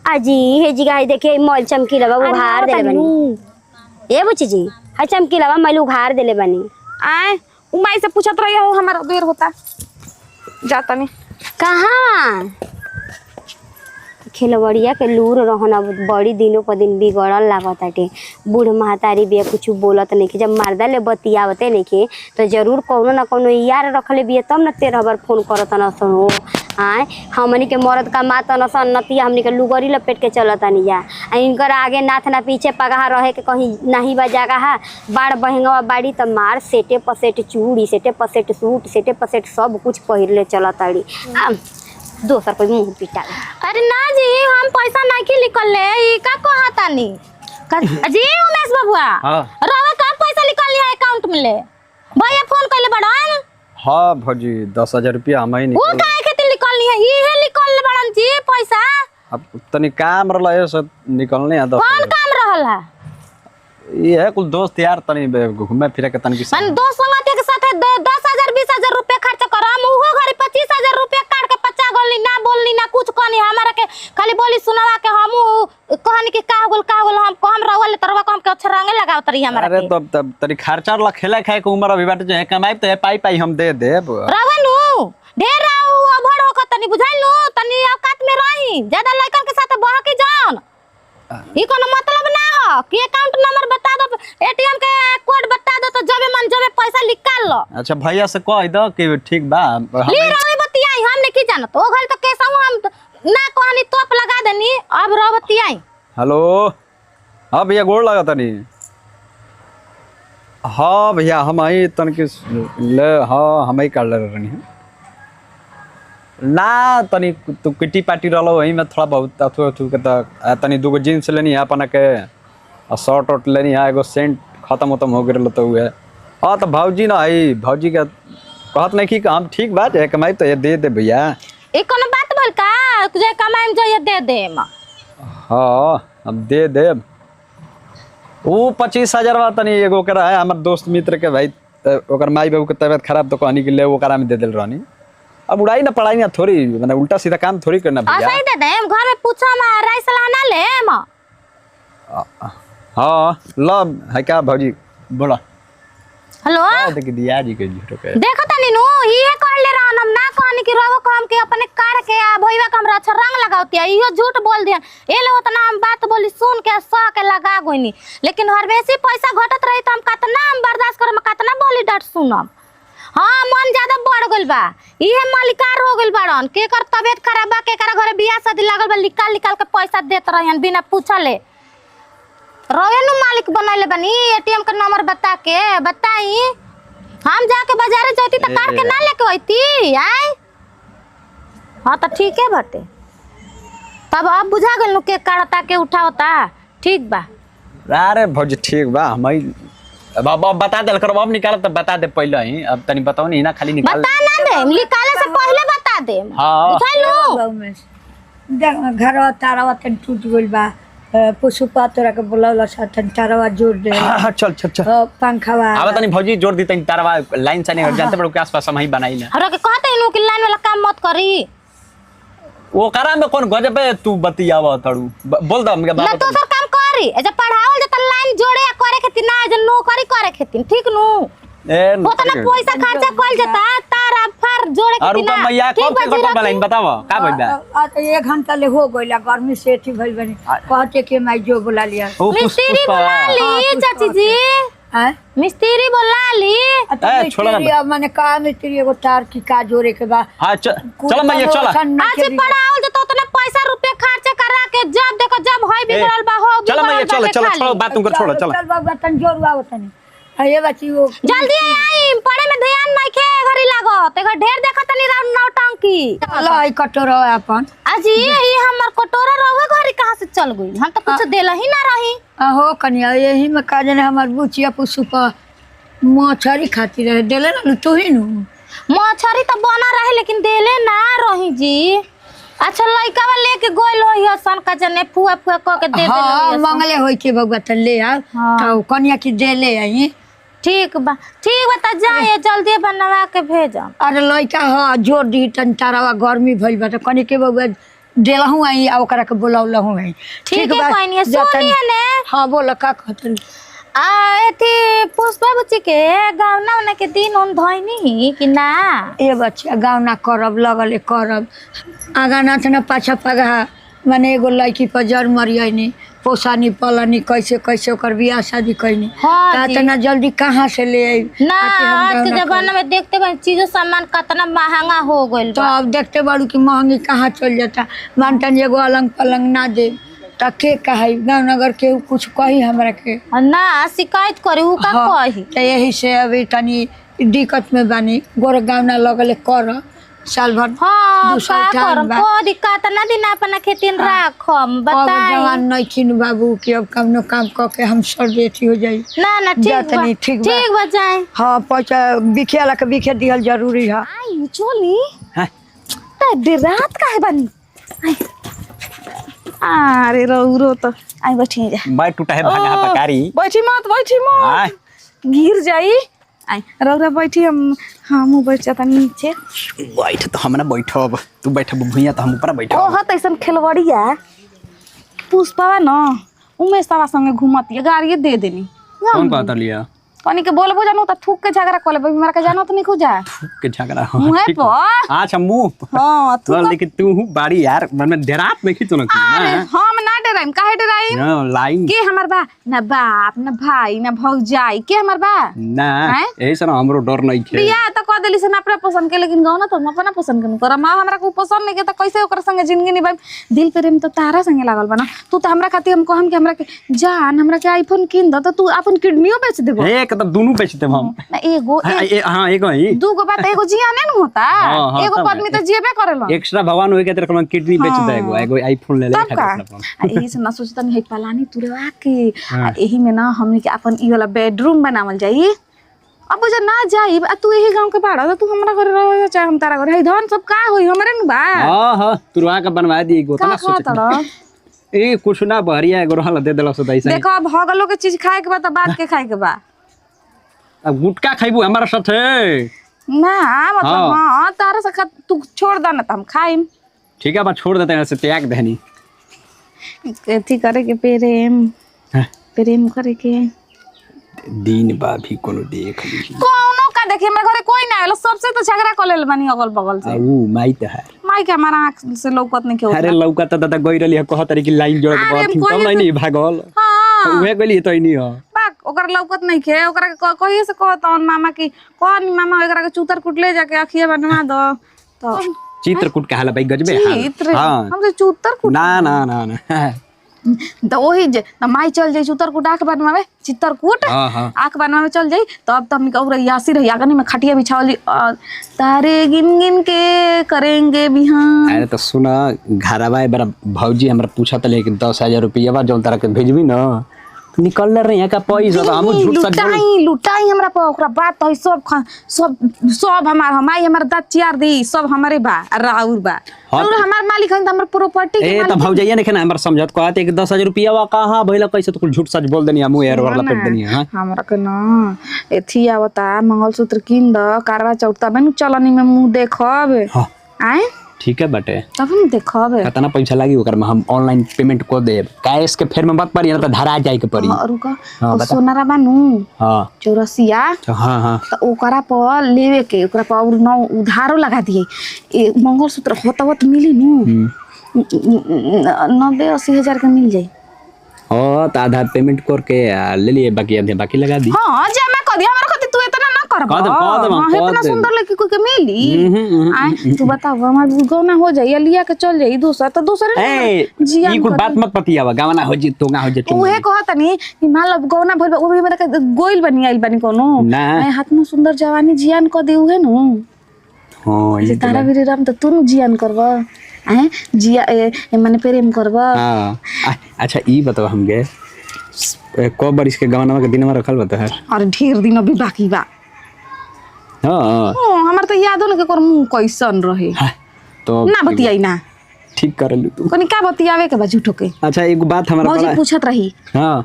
आजी हे जी गाय देखे मोल चमकीला बा उघार देले बनी ए बुच्ची जी हाय चमकीला बा मैल उघार देले बनी आए उमाई से पूछत रही हो हमारा देर होता जाता नहीं कहाँ खेलवड़िया के लूर रहना बड़ी दिनों पर दिन बिगड़ल लागताटे बूढ़ महतारी बिया कुछ बोलत नहीं कि जब मर्दा ले बतियावते नहीं के तो जरूर कोनो ना कोनो यार रखले बिया तब न 13 बार फोन करत न हो आए हमनी के मरद का माता न सन नतिया हमनी के लुगरी लपेट के चलतानी जा इनकर आगे नाथ ना पीछे पगहा रहे के कहीं नहीं बा जगह बाड़ बहंगवा बाड़ी त मार सेटे पसेट चूड़ी सेटे पसेट सूट सेटे पसेट सब कुछ पहिरले चलताड़ी दोसर कोई मुंह पिटा अरे ना जी हम पैसा नहीं की निकल ले ई का कहतानी जी उमेश बबुआ हां रवा का पैसा निकल लिया अकाउंट में ले भैया फोन कइले बड़न हाँ भौजी 10,000 रुपया हम ही वो काहे खातिर निकलनी है ये निकल ले बड़न जी पैसा अब तनी काम रहला है सब निकलने है कौन काम रहल है ये है कुल दोस्त यार तनी घूमे फिरे के तनी मन दोस्त संगति के साथ 10,000 20,000 रुपया खर्च करम उहो घरे 25,000 रुपया काट के पचा गोली ना बोलनी ना कुछ कहनी हमरा के खाली बोली सुनावा के हम कहनी कि का गोल हम रहल तरवा हम के अच्छा रंगे लगाव तरी हमरा अरे तब तनी खर्चा वाला खेला खाए के उम्र अभी बाटे जे कमाई त पाई पाई हम दे देब रवनु ढेर राउ अभड़ हो तनी बुझाइलो तनी औकात में रही ज्यादा लड़कन के साथ बह के जान ई कोनो मतलब ना हो कि अकाउंट नंबर बता दो एटीएम के कोड बता दो तो जबे मन जबे पैसा निकाल लो अच्छा भैया से कह दो कि ठीक बा ली रही बतियाई हमने की जानत ओ घर तो कैसा हूं हम ना कहनी तोप लगा देनी अब रो बतियाई हेलो हां भैया गोड़ लगा तनी हां भैया हम आई तन के ले हां हम ही कर ले रहनी है ना तनी तू किटी पार्टी रहलो वही में थोड़ा बहुत अथु के त तनी दूगो जींस लेनी है अपन के और शर्ट उट लेनी है एगो सेंट खत्म हो गेल तो हुए हां तो भौजी ना आई भौजी के कहत नहीं कि हम ठीक बात है कमाई तो ये दे भैया ई कोनो बात बोल का जे कमाई जो ये दे देम हां हम दे देब वो 25,000 बा तनी एगो करा है हमर दोस्त मित्र के भाई ओकर माई बाबू के तबीयत खराब तो कहनी के ले ओकरा में दे देल रहनी अब उड़ाई ना पढ़ाई ना थोड़ी मतलब उल्टा सीधा काम थोड़ी करना भैया सही दे देम घर में पूछो हम राई सलाह ना लेम हां लब है क्या भौजी बोला हेलो देख दिया जी के झूठो के देखो तनी नु ये कहले रहन हम ना कहनी कि रहो काम के अपने कार के आ भईवा के हमरा अच्छा रंग लगावती है इहो झूठ बोल दिया एले उतना हम बात बोली सुन के स के लगा गोइनी लेकिन हर बेसी पैसा घटत रही त हम कतना हम बर्दाश्त करम कतना बोली डांट सुनम हां मन ज्यादा बढ़ गइल बा इहे मालिकार हो गइल बाड़न के कर तबीयत खराब बा के कर घरे बियाह शादी लागल बा निकाल के पैसा देत रहन बिना पूछले रोए नु मालिक बनैले बनी एटीएम के नंबर बता के बताई हम जाके बाजारे जाती तो काट के ना लेके आती आय। हाँ तो ठीक है बटे, तब अब बुझा गल के काटता के उठावता ठीक बा। अरे भौजी ठीक बा हम अब बता दे करो, अब निकाल तो बता दे पहले ही, अब तनी बताओ नहीं ना खाली निकाल बता ना दे, निकाले से पहले बता दे। हाँ। बुझलू घर तारावा तन टूट गइल बा, पुष्पा तोरा के बोलौला तन तारावा जोड़ दे। हाँ चल चल चल पंखवा अब तनी भौजी जोड़ दी तनी तारवा लाइन से नहीं जानते बड़ो के आसपास हम ही बनाई ना। हमरा के कहते नु कि लाइन वाला काम मत करी। वो करा में कौन गजब है तू बतियावा तड़ू बोल दो हमके ना बात तो सर काम करी, ए जे पढ़ावल जे त लाइन जोड़े या करे खेती ना, जे नौकरी करे खेती ठीक नु। ए उतना पैसा खर्चा कइल जता तारा फार जोड़े और खेती ना। ऊपर मैया कब के कटल लाइन बताओ का भइल बा। आ तो 1 घंटा ले हो गइला, गर्मी से एथी भइल बनी, कहते कि मैं जो बुला लिया। ओ मिस्त्री बुला ली चाची जी, हैं मिस्त्री बुला ली। ए, छोड़ा ना। अब माने का मिस्त्री एगो तार की का जोड़े के बा। हां चल मैया चल। आज पढ़ावल जे तो उतना पैसा रुपया खर्चा करा के जब देखो जब होय बिगड़ल बा हो चल मैया चल चल छोड़ो बात तुम कर छोड़ो चल। चल बाबा तन जोड़वा तनी ये बच्ची वो जल्दी आई, पढ़े में ध्यान नहीं खे घरी लागत, एगो ढेर देखत नहीं राउंड नौटंकी। लाई कटोरा अपन अजी ये हमर कटोरा रहुए घरी कहां से चल गई, हम तो कुछ देला ही ना रही। हो कनिया यही में का जने हमर बुचिया पुष्पा मछरी खाती रहे, देले ना तू ही नु। मछरी तो बना रहे लेकिन देले ना रही जी। अच्छा लइका वाला लेके गोइल होई हसन का जने फुआ फुआ क के दे देले। हां मंगले होई के बगुआ त ले आ तो कनिया की देले आई। ठीक बा त जाए जल्दी बनवा के भेजम। अरे लइका हां जोड़ दी तन तारावा गर्मी भइल बा त कनी के बगुआ देलहु आई आ ओकरा के बोलाउलहु आई। ठीक है कोई सुनिए ने। हां बोल का कहतन एथी पुष्पा बुच्ची के गावना वाला के दिन उन धइनी कि ना। ए बच्चा गावना करब लगले करब आगा नाथ न पाछा पगा माने एगो लड़की पर जर मरियनी पोसानी पलनी कैसे कैसे ओकर बियाह शादी कैनी। हाँ इतना जल्दी कहाँ से ले आई ना। आज के जमाना में देखते बन चीजों सामान कितना महंगा हो गइल तो बा। अब देखते बाड़ू की महंगी कहाँ चल जाता। मानतन एगो अलंग पलंग ना दे त के कही गाँव नगर के कुछ कही हमरा के ना शिकायत करे उ का कही। तो यही से अभी तनी दिक्कत में बानी गोर गाँव ना लगले कर साल भर हाँ दूसरा का टाइम करम बा। को दिक्कत ना दिन अपना खेती राखम अब बताई। जवान नहीं खिन बाबू के अब काम काम क के हम सर बेटी हो जाई। ना ठीक बा जातनी ठीक बा। ठीक बा जाए। हाँ पैसा बिखे ला के बिखे दिहल जरूरी है। आई चली हैं? त देर रात काहे बनी। अरे रो तो आई बैठी जा। मैं टूटा है भागा पकारी बैठी आय मत गिर जाई। आई रौरा बैठी हम बैठ जाता नीचे। बैठ तो हम ना बैठो अब तू बैठ भुइया तो हम ऊपर बैठो। ओह तैसन खेलवड़िया पुष्पा न उमेश तवा संगे घूमती गाड़ी दे देनी। कौन कहता लिया कनी के बोलबो जानू त थूक के झगड़ा कर लेबे, हमरा के जानो त नहीं खुजा के झगड़ा मुंह ठीक पर। बा। अच्छा मुंह हां तो लेकिन तू हूँ बाड़ी यार मन में डेरात में खींचो ना अरे हम ना डराइम काहे डराइम। लाइन के हमर बा ना बाप ना भाई ना भौजाई के हमर बा ना हैं? ऐसा ना हमरो डर नहीं खे बिया त क देली से ना अपना पसंद के, लेकिन गाउँ ना तो हम अपना पसंद के करम। हमरा को पसंद नहीं के त कैसे ओकर संगे जिंदगी निभाइम। दिल प्रेम तो तारा संगे लागल बा ना। तू तो हमरा खातिर हम कहम कि हमरा के जान हमरा के आईफोन किन द त तू अपन किडनीओ बेच देबो। एक तो दोनों बेच दे हम ना एगो हां एगो ही दूगो बात एगो जिया नहीं न होता। हाँ, एगो तब आदमी तो जियबे करेला। एक्स्ट्रा भगवान होए के तेरे को किडनी बेच दे एगो आईफोन ले ले तब का यही से ना सोचता नहीं पलानी तुरवा के यही में ना हमनी के अपन ई वाला बेडरूम बनावल जाई। अब जो ना जाई तू यही गांव के बाड़ा तू हमरा घर रह चाहे हम तारा घर है धन सब का होई हमरे न बा। हां तुरवा के बनवा दी एगो का तना सोच तड़ा ए कुछ ना बहरिया एगो रहल दे देला सो दैसा। देखो अब हगलो के चीज खाए के बा त बात के खाए के बा। अब गुटका खाइबू हमारा साथे ना मतलब हां तारा से तू छोड़ द ना त हम खाइम। ठीक है बा छोड़ देते हैं ऐसे त्याग देनी एथी करे के प्रेम करे के दिन बा भी कोनो देख ली कोनो का देखी हमरा घरे कोई ना आलो सबसे तो झगड़ा कर लेल बनी अगल बगल से। ऊ माई त है माई के हमारा आँख से लौकत नहीं के अरे लौका त दादा गई रहली कह तरी की लाइन जोड़ के अरे बात कोई तब नहीं भागल हां उहे गली तो नहीं हो बाक ओकर लौकत नहीं के ओकरा के कहिए से कहतन मामा की कौन मामा ओकरा के चूतर कुट ले जाके अखिया बनवा दो तो चित्रकूट के हाल भाई गजबे हाल चित्र हां हमसे चूतर कुट ना ना ना ना तो वही जे ना माई चल जाई चित्रकूट आके बनवावे चित्रकूट हाँ, हाँ। आके बनवावे चल जाई तब हमनी का उरा यासी रही आगनी में खटिया बिछावली तारे गिन गिन के करेंगे बिहान। अरे तो सुना घरवा बड़ा भौजी हमरा पूछा था लेकिन 10,000 रुपया जो तारा के भेजबी ना तो निकल रहे का पैसा तो हम झूठ सच बोल लुटाई हमरा पर ओकरा बात है सब हमार हमाई हमर दाँत चियार दी सब हमारे बा राउर बा हाँ, और हमार मालिक है हमर प्रॉपर्टी के ए तो भौजैया ने ना हमरा समझत कहते कि 10,000 रुपया वा कहां भइला कैसे तो कुछ झूठ सच बोल देनी हम एयर वाला पेट देनी हां हमरा के ना एथी आवता मंगलसूत्र किन द कारवा चौथ तब न चलनी में मुंह देखब हां आए ठीक है बटे तब हम देखब कितना पैसा लागी ओकर में हम ऑनलाइन पेमेंट को देब कैश के फेर में मत पड़ी ना तो धरा जाए के पड़ी और का हाँ, बता। सोनारा बानू हां चौरसिया हां हां तो ओकरा पर लेवे के ओकरा पर और न उधारो लगा दिए ए मंगलसूत्र होत मिली नु 90-80 हजार के मिल जाई ओ तो आधा पेमेंट करके ले लिए बाकी आधे बाकी लगा दी हां जमा कर दिया हमरा खातिर तू इतना ना करब कह दे हां इतना सुंदर लड़की कोई के मिली आए तू बताओ हमार गौना हो जाई लिया के चल जाई दूसरा तो दूसरे ए जिया ई कोई बात मत पतियावा गावना हो जी तोगा हो जे उहे कहतनी कि मान लो गौना भइल ओ भी मतलब गोइल बनी आइल बनी कोनो ना। हाथ में सुंदर जवानी जियान क देउ है नु हां जे तारा भी राम तो तू जियान करबा आए जिया माने प्रेम करबा हां अच्छा ई बताओ हमके को बारिश के गवनवा के दिन में रखल बता है और ढेर दिन अभी बाकी बा हां हमर तो याद हो न के कर मुंह कैसन रहे तो ना बतियाई ना ठीक कर लू तू कोनी का बतियावे के बा झूठो के अच्छा एक बात हमरा मौजी बड़ा पूछत रही हां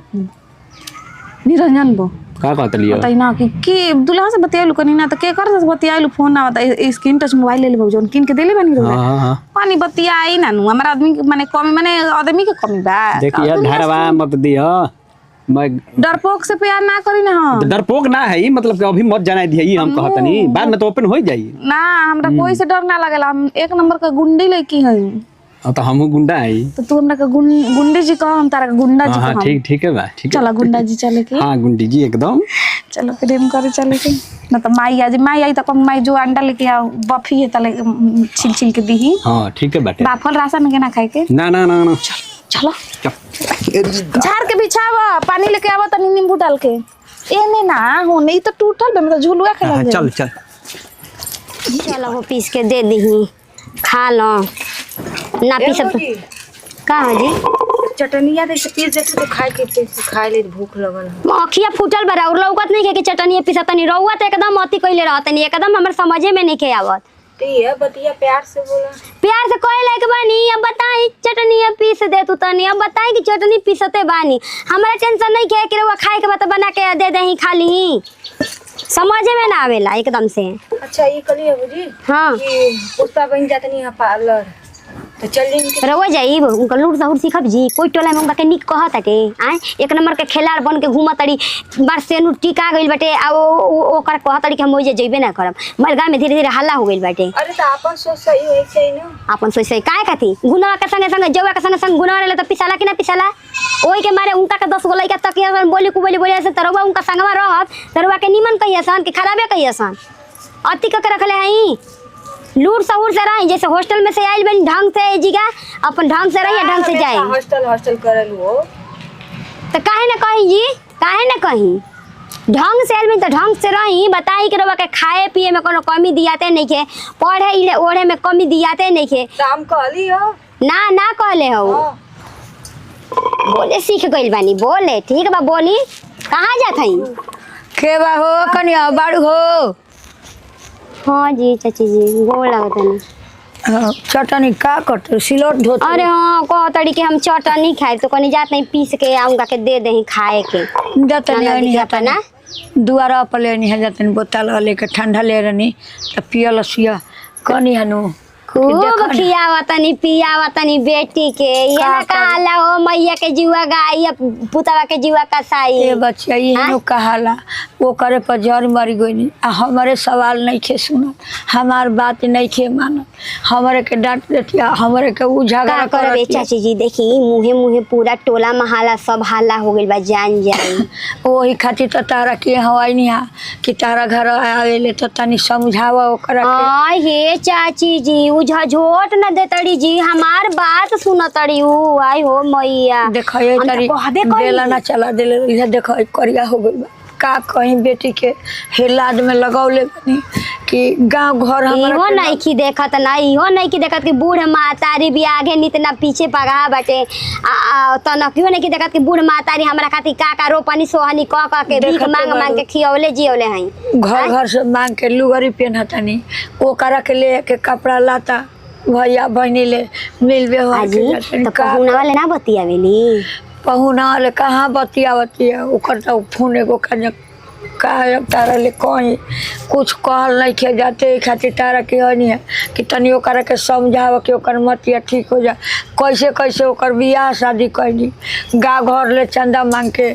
निरंजन बो का कहत लियो बताई ना कि दुल्हा से बतियालू कनी ना तो के कर से बतियालू फोन ना बता स्क्रीन टच मोबाइल ले ले जोन किन के देले बनी रहो हां हां पानी बतियाई ना नु हमरा आदमी के माने कमी माने आदमी के कमी बा देखिए धरवा मत दियो मैं डरपोक से प्यार ना करी ना हम डरपोक ना है ई मतलब कि अभी मत जाना दिया ई हम कहतनी बाद में तो ओपन हो जाई ना हमरा कोई से डर ना लगेला हम एक नंबर का गुंडी लड़की हई तो हमहू गुंडा है तो तू हमरा का गुंडी जी कह हम तारा का गुंडा जी हां कह ठीक ठीक है बा ठीक है चला गुंडा जी चले के हां गुंडी जी एकदम चलो प्रेम करे चले के ना तो माई आई तो कम माई जो अंडा लेके आओ बफी है तले छिल छिल के दीही हां ठीक है बाटे बाफल राशन के ना खाए के ना ना ना ना चलो झाड़ के बिछावा पानी लेके आवा तनी नींबू डाल के एने ना हो नहीं तो टूटल बे मतलब झुलुआ के लग चल चल चलो वो पीस के दे दही खा लो ना पी सब का है जी चटनिया दे पीस देते तो खाए ले भूख लगल अखिया फूटल बरा और लौकत नहीं के चटनी पीसा तनी रहुआ तो एकदम अति कइले रहत नहीं एकदम हमर समझे में नहीं के आवत ये बतिया प्यार से बोला प्यार से कोई लायक बानी अब बताई चटनी पीस दे तू तनी अब बताई कि चटनी पीसते बानी हमरा टेंशन नहीं के कि रहुआ खाए के बाद बना के दे दही खा ली समझे में ना आवेला एकदम से अच्छा ये कली है बुजी हाँ कि पुष्पा बन जातनी यहाँ पार्लर तो चल रहुआ जाइब उनका लूट सहूर सीखब जी कोई टोला में उनका के निक कहत के आए एक नंबर के खिलाड़ बन के घूमत तड़ी बार सेनु टीका गइल बाटे आ ओकर कहत तड़ी कि हम ओजे जइबे ना करब मर गांव में धीरे धीरे हल्ला हो गइल बाटे अरे तो अपन सोच सही होई चाहिए ना अपन सोच सही काय कथी गुनाह के संगे संगे जौआ के संगे संग गुनाह रहले तो पिसाला कि ना पिसाला ओई के मारे उनका के 10 गो लइका तकिया बोली को बोली ऐसे तरवा उनका संगवा रहत तरवा के निमन कहियसन कि खराबे कहियसन अति के रखले हई लूट सहूर से रही जैसे हॉस्टल में से आइल बनी ढंग से जीगा अपन ढंग से रही ढंग से जाए हॉस्टल करल हो तो काहे ना कहीं जी काहे ना कहीं ढंग से आइल बनी तो ढंग से रही बताई कि रवा के खाए पिए में कोनो कमी दियाते नहीं के पढ़े इले ओढ़े में कमी दियाते नहीं के काम कहली हो ना कहले हो बोले सीख गइल बानी बोले ठीक बा बोली कहाँ जात हई के बा हो कनिया बाड़ू हो हाँ जी चाची जी गोड़ लागत नहीं चटनी का कट सिलोट धोत अरे हाँ कह तड़ी कि हम चटनी खाए तो कहीं जात नहीं पीस के आऊंगा के दे दही खाए के जतनी नहीं अपना दुआरा पर लेनी है जतनी बोतल लेके ठंडा ले रहनी तो पियल सिया कनी हनु खूब खियावतनी पियावतनी बेटी के ये ना कहाला हो मैया के जीवा गाय पुतवा के जीवा कसाई ए बच्चा ये कहाला वो करे पर जर मरी गई आ हमारे सवाल नहीं खे सुना हमार बात नहीं खे माना हमारे के डांट देतिया हमारे के उ झगड़ा करबे चाची जी देखी मुहे मुहे पूरा टोला महला सब हल्ला हो गइल बा जान जाई ओही खातिर तो तारा के हवाई नहीं कि तारा घर आवेले तो तनी समझावा ओकरा के आ हे चाची जी उ झोट न दे तड़ी जी, हमार बात सुन तड़ी ऊ। आई हो मैया देखो ये हम तो तरी कहबे करी। देला ना चला देले इधर देखो एक करिया हो गइल बा का कहीं बेटी के हेलाद में लगौले बनी कि गांव घर इहो हमारा नहीं की देखत ना, इहो नहीं की देखत कि बूढ़ मातारी भी आगे नितना पीछे पगा बाटे। तनकियो नहीं की देखत कि बूढ़ मातारी हमरा खातिर का रोपनी सोहनी क के भीख देखत मांग मांग के खियौले जियौले हई। घर घर से मांग के लुगरी पहनतनी ओकरा के ले के कपड़ा लाता भैया बहनी ले मिल व्यवहार आजी के जातनी तो का पहुना वाले ना बतियावेली। पहुना वाले कहाँ बतिया ओकर तो फोन एगो का तारा ले कहीं कुछ कहल नहीं खे जाते खातिर तारा के हनी है कि तनी ओकरा के समझाव कि ओकर मतिया ठीक हो जा। कैसे कैसे ओकर बियाह शादी कैली गाँव घर ले चंदा मांग के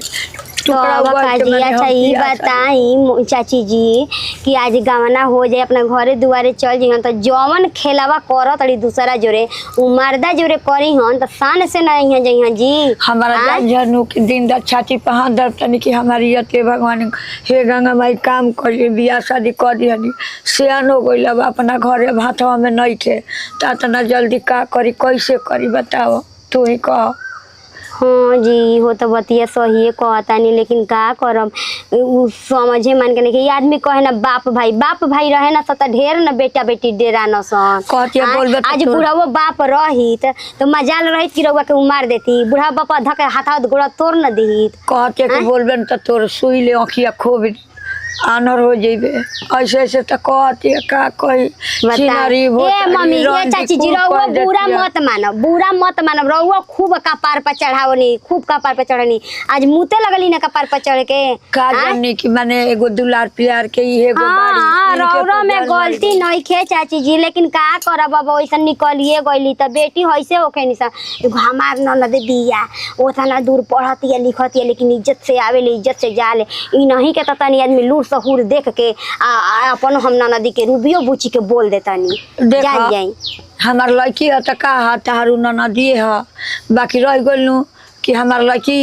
तो अच्छा ये बताई चाची जी कि आज गवना हो जाए अपना घरे दुआरे चल जाइए तो जौवन खेलावा कर तड़ी दूसरा जोरे उ मर्दा जोरे करी हन तो शान से नहीं जाइए जी। हमारा जनू के दिन रात छाती पे हाथ दर्द तनी कि हमारी यते भगवान हे गंगा माई काम करी बियाह शादी कर दिहनी सियान हो गई अब अपना घरे भातवा में नहीं थे तो इतना जल्दी का करी कैसे करी बताओ तू ही कह। हाँ जी हो तो बतिया सही कहता नहीं लेकिन का करब उ समझे मान के नहीं आदमी कहे ना बाप भाई रहे ना तो ढेर ना बेटा बेटी डेरा न सन कहती बोल आज बुढ़ाओ बाप रहित तो मजाल रहित कि रउआ के उमार देती बुढ़ा बापा धके हाथ गोड़ा तोड़ न दीहित। कहते कि बोलबे तो तोर सुई ले अखिया खोब आनर हो जेबे ऐसे ऐसे तो कहती का कही चिनारी ए मम्मी ये चाची जी रउआ बुरा मत मानो रउआ खूब कपार पर चढ़ावनी खूब कपार पर चढ़नी आज मुते लगली ना कपार पर चढ़ के का जानी कि माने एगो दुलार प्यार के ये एगो बाड़ी रउरा में गलती नहीं खे चाची जी लेकिन का करब अब वैसा निकलिए गईली त बेटी होइसे होके निसा एगो हमार ननद दिया ओतना दूर पढ़ती है लिखती है लेकिन इज्जत से आवेले इज्जत से जाले ई नहीं के तनी आदमी लूर सहूर देख के अपन हम ननदी के रूबियो बुची के बोल देतानी जान जाई। हमार लड़की है तो का तारू ननदी है बाकी रह गलू कि हमार लड़की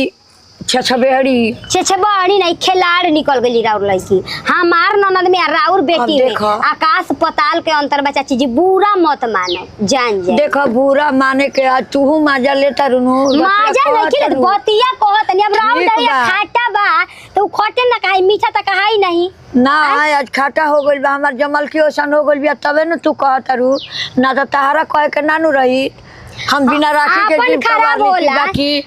छेछबेहड़ी नहीं खिलाड़ निकल गई राउर लड़की हमार ननद में राउर बेटी में आकाश पताल के अंतर बचा चीज बुरा मत मानो जान जाए। देखो बुरा माने के तू मजा लेता रुनु मजा नहीं ले बतिया कहत नहीं अब राउर दरिया खाटा बा तो खटे ना काई मीठा त कहाई नहीं ना आज खाटा हो गइल बा हमार जमल की ओसन हो गइल बा तबे न तू कहत रू ना तो तारा कह के नानू रही हम बिना राखी के जीव खराब होला बाकी ए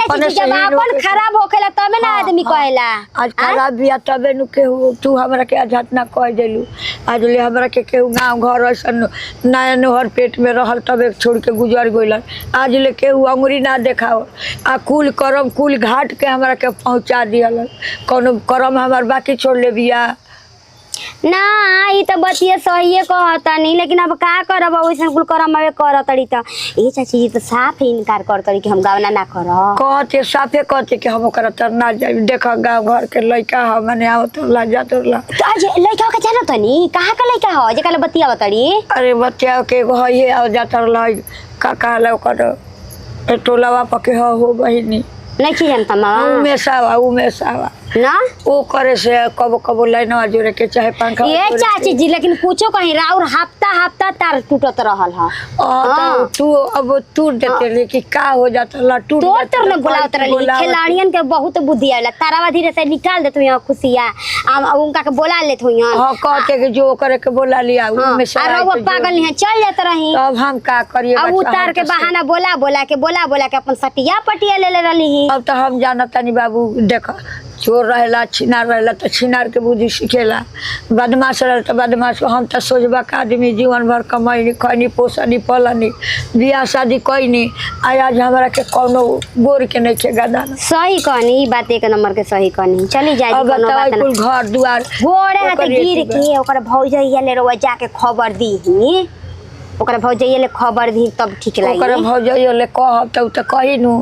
चाची जब अपन खराब होखेला तबे ना आदमी कहेला आज खराब बिया तबे नु के तू हमरा के आज ना कह देलू आज ले हमरा के केहू गांव घर ऐसन नया नहर पेट में रहल तबे छोड़ के गुजर गइल आज ले केहू अंगुरी ना देखाओ आ कुल करम कुल घाट के हमरा के पहुंचा दियल कोनो करम हमार बाकी छोड़ ले बिया ना ई तो बतिया सही कहता नहीं लेकिन अब का करब वैसे कुल करम में करतड़ी त ए चाची जी तो साफ इनकार करतड़ी कि हम गावना ना करब कहते साफे कहते कि हम ओकरा तर ना जाई देख गांव घर के लइका ह माने आओ तो ला जा तो ला तो आज लइका के जानो तनी कहां का लइका ह जे कल बतिया बतड़ी अरे बतिया के एगो है आओ जा तर लाई का कहला ओकर टोलावा पके हो बहिनी नहीं की जानता मामा उमेशावा ना वो करे से कबो कबो लाइनवा जोड़े के चाहे पंखा ये चाची जी लेकिन पूछो कहीं राउर हफ्ता तार टूटत रहल ह तो तू अब टूट देते लेकिन का हो जाता ला टूट तो न बुलावत रहली खिलाड़ियन के बहुत बुद्धि आवेला तारावा धीरे से निकाल देत हुई खुशिया उनका के बोला लेत हुई हां कहते कि जो करे के बोला लिया उमेशा और वो पागल नहीं चल जात रही अब हम का करिए अब उतार के बहाना बोला के अपन सटिया पटिया ले रही अब तो हम जानत नहीं बाबू देख चोर रहेला छिनार रहेला तो छिनार के बुद्धि सीखेला बदमाश रहे तो बदमाश हम तो सोचबा का आदमी जीवन भर कमाई खैनी पोसनी पलनी बियाह शादी कैनी आज हमारा के कोनो गोर के नहीं के गदा सही कहनी बात एक नंबर के सही कहनी चली जाए अब बताओ कुल घर दुआर गोड़े हाथ गिर के ओकर भौजैया ले रोवा जाके खबर दी ओकर भौजैया ले खबर दी तब ठीक लागी ओकर भौजैया ले कह तब तो कही नु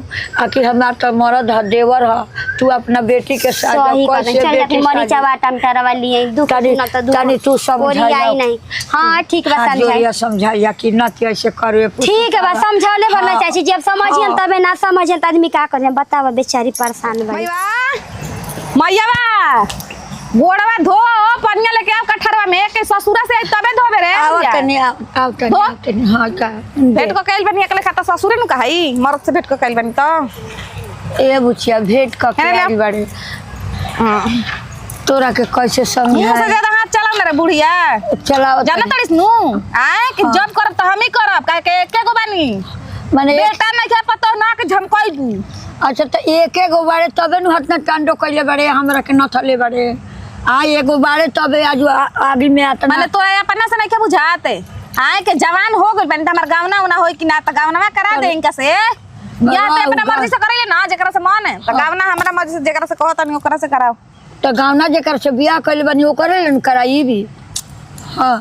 आखिर हमार तो मरद ह देवर ह तू अपना बेटी के साथ कैसे बेटी मरीचा टमाटरवा लिए दुख न तो दुख तू समझाई नहीं हां ठीक बा समझाइया कि न ऐसे करवे ठीक है बा समझाले भरना चाची जब समझियन तबे ना समझियन त आदमी का करे बतावा बेचारी परेशान बा मैयावा गोड़वा धो पनिया लेके आओ कठरवा में के ससुरा से तबे धोबे रे आवत नहीं आवत नहीं हां का भेट को कैल बनी एकले खाता ससुरे नु कहाई मरद से भेट को कैल बनी तो ए बुचिया भेंट का प्यारी बड़े हां तोरा के कैसे समझा से ज्यादा हाथ चला मेरे बुढ़िया चलाओ जाना तड़िस नु आए कि जब करब त हम ही करब काहे के एके गो बानी माने बेटा नहीं के पतो ना के झमकई दू अच्छा तो एक एगो बारे तबे नु हतना टांडो कइले बड़े हमरा के नथले बड़े आ एगो बारे तबे आज आगे में आता माने तोरा अपना से नहीं के बुझाते आए के जवान हो गइल बनी त हमर गावना उना होई कि ना त गावना में करा दे इनका से या ते अपना मर्जी से करेले ना जेकरा से मन है त गावना हमरा मर्जी से जेकरा से कहत नहीं ओकरा से कराओ तो गावना जेकर से बियाह कइले बनी ओकरे लन कराई भी हां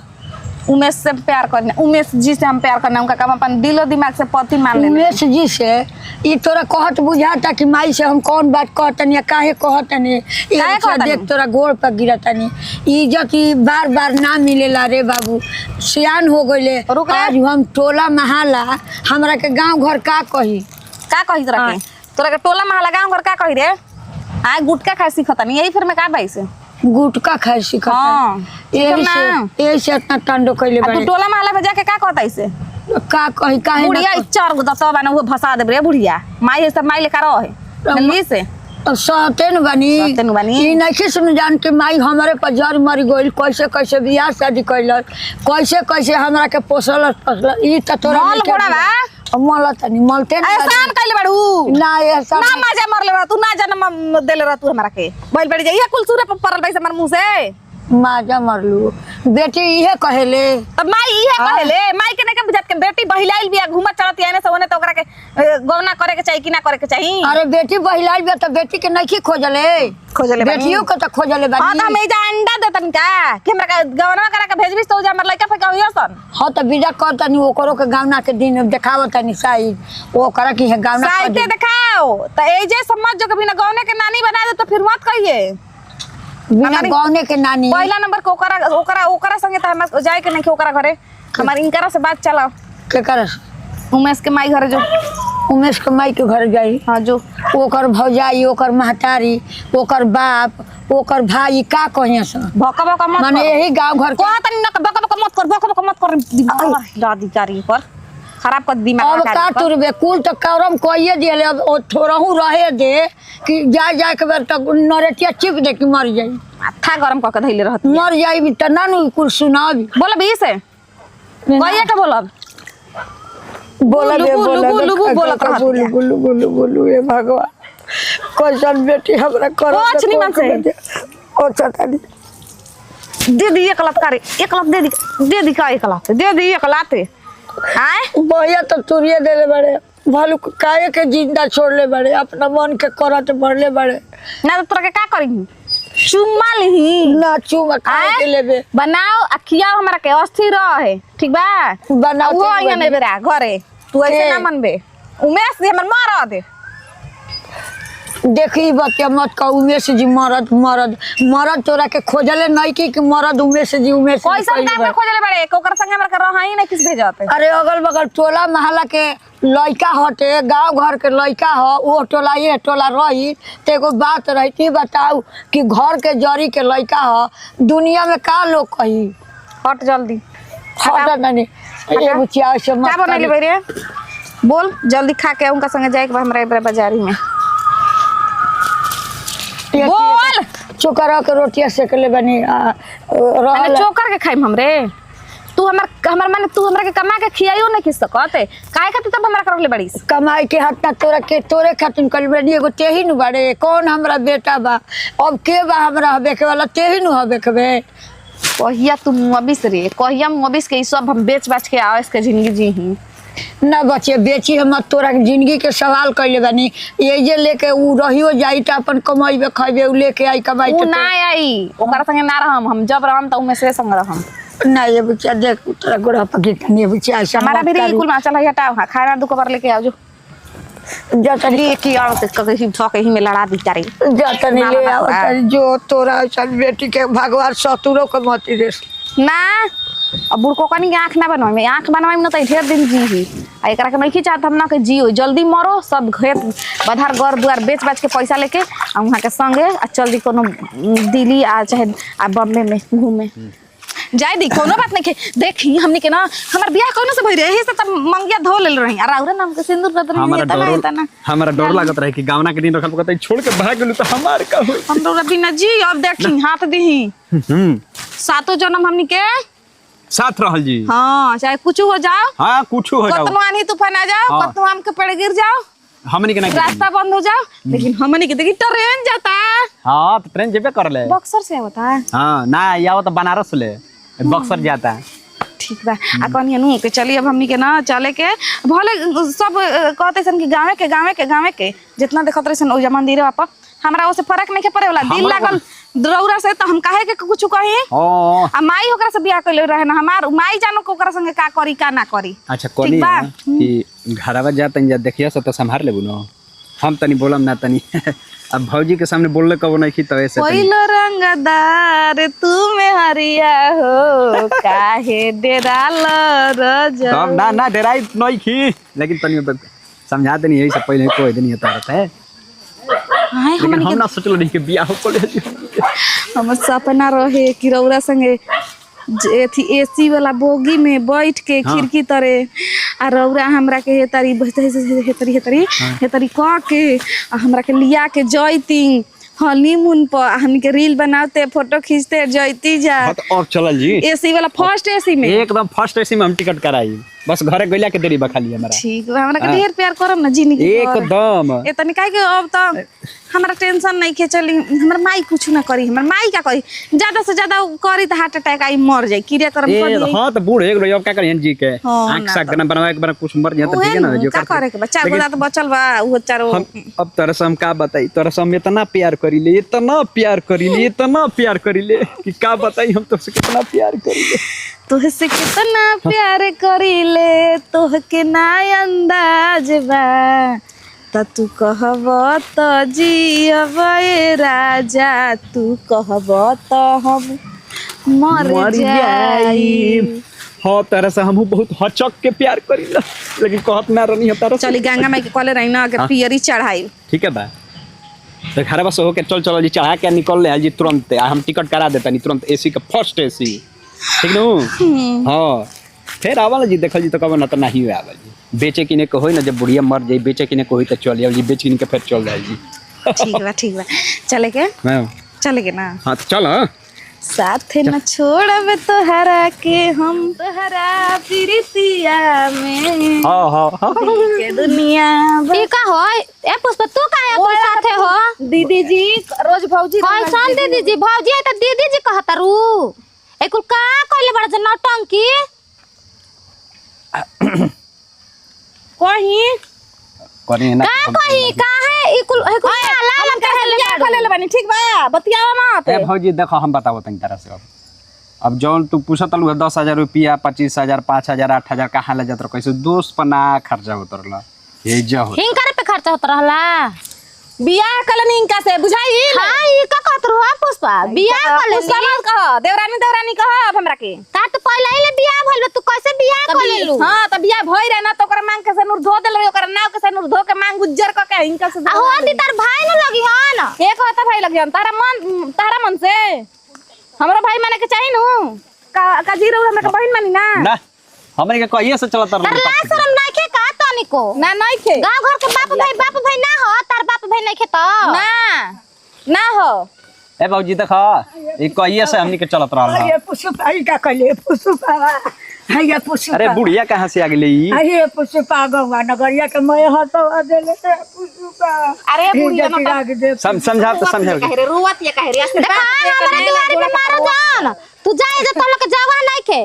उमेश से प्यार करना उमेश जी से हम प्यार करना उनका काम अपन दिलो दिमाग से पति मान लेना उमेश जी से ई तोरा कहत बुझाता कि माई से हम कौन बात कहतनी काहे कहतनी ई देख तोरा गोड़ पर गिरतनी इज्जत ई बार-बार ना मिलेला रे बाबू सियान हो गइले आज हम टोला महला हमरा के गांव घर का कही तोरा के टोला महला गांव घर का कही रे आ गुटका खाए सिखतनी यही फिर में का भाई से गुटका खाए सिखता हां यही से इतना टांडो कइले तू टोला महला में जाके का कहता इसे का कही काहे बुढ़िया चार गो दस बाने वो भसा देब रे बुढ़िया माई सब माई लेकर रहे नली से सहतेन बनी ई नहीं सुन जान के माई हमारे पर जर मर गइल कैसे कैसे बियाह शादी कइल कैसे कैसे हमरा के पोसल ई त तोरा मल बड़ा बा मल तनी मलते एहसान कइले बाड़ू ना एहसान ना मजा मरले बा तू ना जन्म देले रह तू हमरा के बैल बैठ जाइए कुल सूरे पर परल बैसे हमर मुंह से माजा मरलू बेटी इहे कहेले तब माई इहे कहेले माई के नहीं बुझात के बेटी बहिलाइल बिया घुमा चलत आने से ओने तो ओकरा के गौना करे के चाहिए कि ना करे के चाहिए अरे बेटी बहिलाइल बिया त बेटी के नहीं खोजले बेटियों के त खोजले बानी हां त हम एजा अंडा देतन का कि हमरा के गौना करे के भेजबिस तो जा हमर लइका फेका होइयो सन हां त बिदा करतनी ओकरो के गावना के दिन देखावतनी साइड ओकरा की है गावना साइड देखाओ त एजे समझ जो के बिना गौने के नानी बना दे तो फिर मत कहिए बिना गौने के नानी पहला नंबर को ओकरा संगे त हम जाए के नहीं ओकरा घरे हमार इनकरा से बात चलाओ के कर उमेश के माई घरे जो उमेश के माई के घर जाई हां जो ओकर भौजाई ओकर महतारी ओकर बाप ओकर भाई का कहिए स भका भका मत माने यही गांव घर को तनी न भका भका मत कर दिमाग दादी कारी पर खराब कर दिमाग अब का तुरबे कुल त करम कहिए दिले अब थोड़हू रहे दे कि जाए के बेर तक नरेटिया चिप दे कि मर जाई माथा गरम क के धइले रहत मर जाई भी त नानू कुल सुनाबी बोल बी से कहिए के बोलब बोलू ए भगवान कैसन बेटी हमरा कर कुछ नहीं मन से ओ चटानी दे दी एक लात करे एक लात दे दी का एक लात हां भैया तो तुरिये देले बड़े भालू काहे के जिंदा छोड़ले बड़े अपना मन के करत बढ़ले बड़े ना तो तोरा के का करी चुम्मा लिही ना चुम्मा खाए के लेबे बनाओ अखिया हमरा के अस्थिर रहे ठीक बा बनाओ वो आइया ने बेरा घरे तू ऐसे ना मनबे उमेश जी हमर मार दे देखी बतिया मत का उमेश जी मरद तोरा के खोजले नहीं कि मरद उमेश जी कैसा काम में खोजले बड़े ओकर संगे हमरा के रहा ही नहीं किस भेजते अरे अगल बगल टोला महला के लइका हटे गांव घर के लइका ह वो टोला ये टोला रही ते एगो बात रहती बताऊ कि घर के जरी के लइका ह दुनिया में का लोग कही हट जल्दी हट नहीं ये बुचिया से मत का बनैले भैरे बोल जल्दी खा के उनका संगे जाए के हमरा बाजारी में बोल चोकर के रोटिया सेकले बनी रहल चोकर के खाइम हमरे तू हमर माने तू हमरा के कमा के खियाइयो नहीं किस सकते काहे खातिर तब हमरा करले बड़ी कमाई के हत्ता तोरे खातिर कल बड़ी एगो तेही नु बड़े कौन हमरा बेटा बा अब के बा हमरा हबे के वाला तेही नु हबे के बे कहिया तू मुअबिस रे कहिया मुअबिस के ई सब हम बेच बाच के आवेस के जिंदगी जी ही ना बच्चे बेची हम तोरा जिंदगी के सवाल कइले बानी ये जे लेके उ रहियो जाई त अपन कमाईबे खाइबे उ लेके आई कमाई उ ना आई ओकरा संगे ना रहम हम जब रहम त उ में से संग रहम ना ये बच्चा देख तोरा गोड़ा पकी तनी बच्चा ऐसा हमारा भी कुल में चल हटाओ हां खाना दु कबर लेके आओ जो जतली की औरत कहीं ठोके ही में लड़ा दी तारी जतनी ले आओ जो तोरा ऐसा बेटी के भगवान सतुरो के मती दे ना अब बुढ़को कनी के आँख ना बनवाई में आँख बनवाई में तो ढेर दिन जी ही आ एकरा के नहीं चाहत हम ना के जियो जल्दी मरो सब खेत बधार घर दुआर बेच बाच के पैसा लेके आ वहाँ के संगे आ चल दी कोनो दिल्ली आ चाहे आ बॉम्बे में घूमे जाय दी कोनो बात नहीं के देखी हमनी के ना हमर बियाह कोनो से भई रहे से त मंगिया धो लेल रही और औरा नाम के सिंदूर कर रही हमरा डर लागत रहे कि गावना के दिन रखल पकत छोड़ के भाग गेलू तो हमार का होई हम डोरा बिना जी अब देखी हाथ दीही सातों जन्म हमनी के साथ रहल जी हां चाहे कुछ हो जाओ हां कुछ हो जाओ कतनो आनी तूफान आ जाओ कतनो आम के पेड़ गिर जाओ हमनी के ना रास्ता बंद हो जाओ लेकिन हमनी के देखी ट्रेन जाता हां तो ट्रेन जेबे कर ले बक्सर से होता है हां ना या तो बनारस ले बक्सर जाता है ठीक बा आ कौन हनु के चलिए अब हमनी के ना चले के भले सब कहते सन कि गावे के जितना देखत रहे सन ओ मंदिर वापस हमरा ओसे फर्क नहीं के पड़े वाला दिल लागल रौरा से तो हम काहे के कुछ कही हां आ माई ओकरा से बियाह कइले रहे ना हमार माई जानो को ओकरा संगे का करी का ना करी अच्छा कोनी कि घरवा जातन जा देखिया से तो संभार लेबू न हम तनी बोलम ना तनी अब भौजी के सामने बोलले कबो नहीं की तो ऐसे कोइलो रंगदार तू में हरिया हो काहे डेराल रज तब ना डराई नहीं की लेकिन तनी समझा देनी यही से पहले कोई दिन ये तारत है हाय लेकिन हम ना सोचलो नहीं कि बियाह कोले हमर सपना रहे कि रौरा संगे एथी एसी वाला बोगी में बैठ के खिड़की तरे आ रौरा हमरा के हेतरी कह के आ हमरा के लिया के जैती हनीमून पर हमनी के रील बनाते फोटो खींचते जैती जा अब चलल जी एसी वाला फर्स्ट एसी में एकदम फर्स्ट एसी में हम टिकट कराई बस घरे गइला के देरी बखाली हमरा ठीक बा हमरा के ढेर प्यार करम ना जिंदगी एकदम एतनी काहे के अब त हमरा टेंशन नहीं के चली हमर माई कुछ ना करी हमर माई का करी ज्यादा से ज्यादा करी त हार्ट अटैक आई मर जाई क्रिया करम कर दी हां तो बूढ़ एक अब का करियन जी के आंख सा गना बनवा के बना कुछ मर जा त ठीक है ना जो का करे के बच्चा गोदा तो बचल बा वो चारो अब तोरा से हम का बताई तोरा से हम इतना प्यार करीले कि का बताई हम तुझसे कितना प्यार करीले तुझसे कितना प्यार करीले तोहके ना अंदाज बा त तू कहब त जियब राजा तू कहब त हम मर जाई हाँ तरह से हम बहुत हचक के प्यार करीला लेकिन कहत ना रहनी तारा चली गंगा माई के कॉले रही ना के पियरी चढ़ाई ठीक है बा तो घर बस हो के चल जी चढ़ा के निकल ले जी तुरंत हम टिकट करा देता नहीं तुरंत एसी का फर्स्ट एसी ठीक न हाँ फिर आवल जी देखल जी तो कब ना तो नहीं हुआ आवल जी बेचे किने को होई ना जब बुढ़िया मर जाई बेचे किने को होई तो चल जाओ जी बेच किने के फिर चल जाए जी ठीक बा चले के ना हाँ तो चल साथ न छोड़ब तोहरा के हम तोहरा प्रीतिया में हां के दुनिया ई का हो ए पुष्पा तू काहे अपन साथे हो दीदी जी रोज भौजी कैसन दीदी जी भौजी है त दीदी जी कहतरू ए कुल का कइले बड़ जे नौटंकी कहीं ना कहीं काहे ई कुल लाल कहले ले बनी ठीक बा बतियावा मत ए भौजी देखो हम बताओ तनी तरह से अब जौन तू पूछत लू 10,000 रुपया 25,000 5,000 8,000 कहाँ ले जात कैसे दोस्त पर ना खर्चा होत रहला हे जा हो हिंकर पे खर्चा होत रहला बियाह कलन इनका से बुझाई हां ई का कहत रहो पुष्पा बियाह कले समाज कह देवरानी कह अब हमरा के का तो पहले ही बियाह भइल तू कैसे बियाह कर लेलू हां त बियाह भई रहे ना तो ओकर मांग के सनुर धो देल ओकर नाव के सनुर धो के मांग गुज्जर क के इनका से हो दी तार भाई न लगी हां ना एक होता भाई लगी तारा मन से हमरा भाई माने के चाहिए नु का जीरो हमरा के बहन मानी ना हमरे के कहिए से चलत रहला ला शरम नहीं खे का तनी को ना नहीं खे गांव घर के बाप भाई ना हो तार बाप भाई नहीं खे तो ना हो ए बाबूजी देखा ई कहिए से हमनी के चलत रहला अरे पुष्पा ई का कहले पुष्पा हाय पुष्पा अरे बुढ़िया कहां से आ गेली ई अरे पुष्पा गंगा नगरिया के मैं हटवा देले पुष्पा अरे बुढ़िया न समझा कह रे रुवत ये कह रे देखा हमरा दुआरी पे मारो जान तू जाए जे तुम लोग के जवा नहीं खे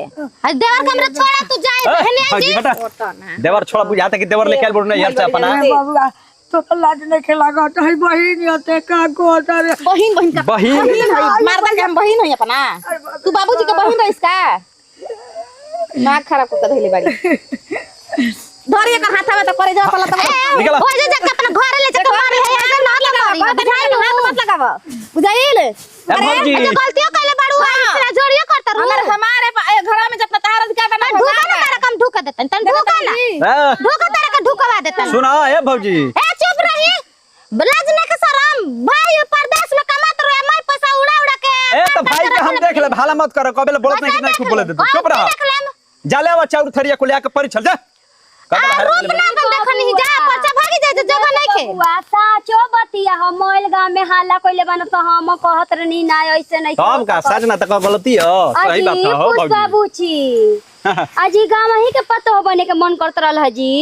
आज देवर कमरा छोड़ा तू जाए बहने जी हटा देवर छोड़ा बुझाता कि देवर लेके आइल बोल नहीं यार से अपना बाबूआ तो लाज नहीं खेला गट है बहिन होते का को रे बहिन का बहिन मारदा के हम बहिन है अपना तू बाबूजी के बहिन रहिस का नाक खराब कर धइले बाड़ी धरिए कर हाथ में तो करे जा पला तो ओ जे अपना घर ले जा तो मारे है ऐसे ना लगावी बुझाई हाथ मत लगावा बुझाइल ए भौजी जो गलतियों कैले बाड़ू है जोड़ियो करता रहू हमारे घर में जब तारा का बना ढूका ना तारा कम ढूका देतन तन ढूका ना ढूका तारा का ढूकवा देतन सुना ए भौजी ए चुप रही लजने के शरम भाई परदेश में कमात रहे मैं पैसा उड़ा उड़ा के ए तो भाई के हम देख ले भाला मत करो कबे बोलत नहीं कि नहीं बोले दे चुप रह जाले वो चाउर थरिया को लेके परी चल जा रूप ना बन देखनी जा पर्चा भागी जाए तो जगह नहीं खे बुआ साचो बतिया हम मोइल गांव में हाला कइले बन तो हम कहत रहनी ना ऐसे नहीं तब का सच ना तक गलती हो सही बात हो भौजी पूछी अजी गांव ही के पतो बने के मन करत रहल हजी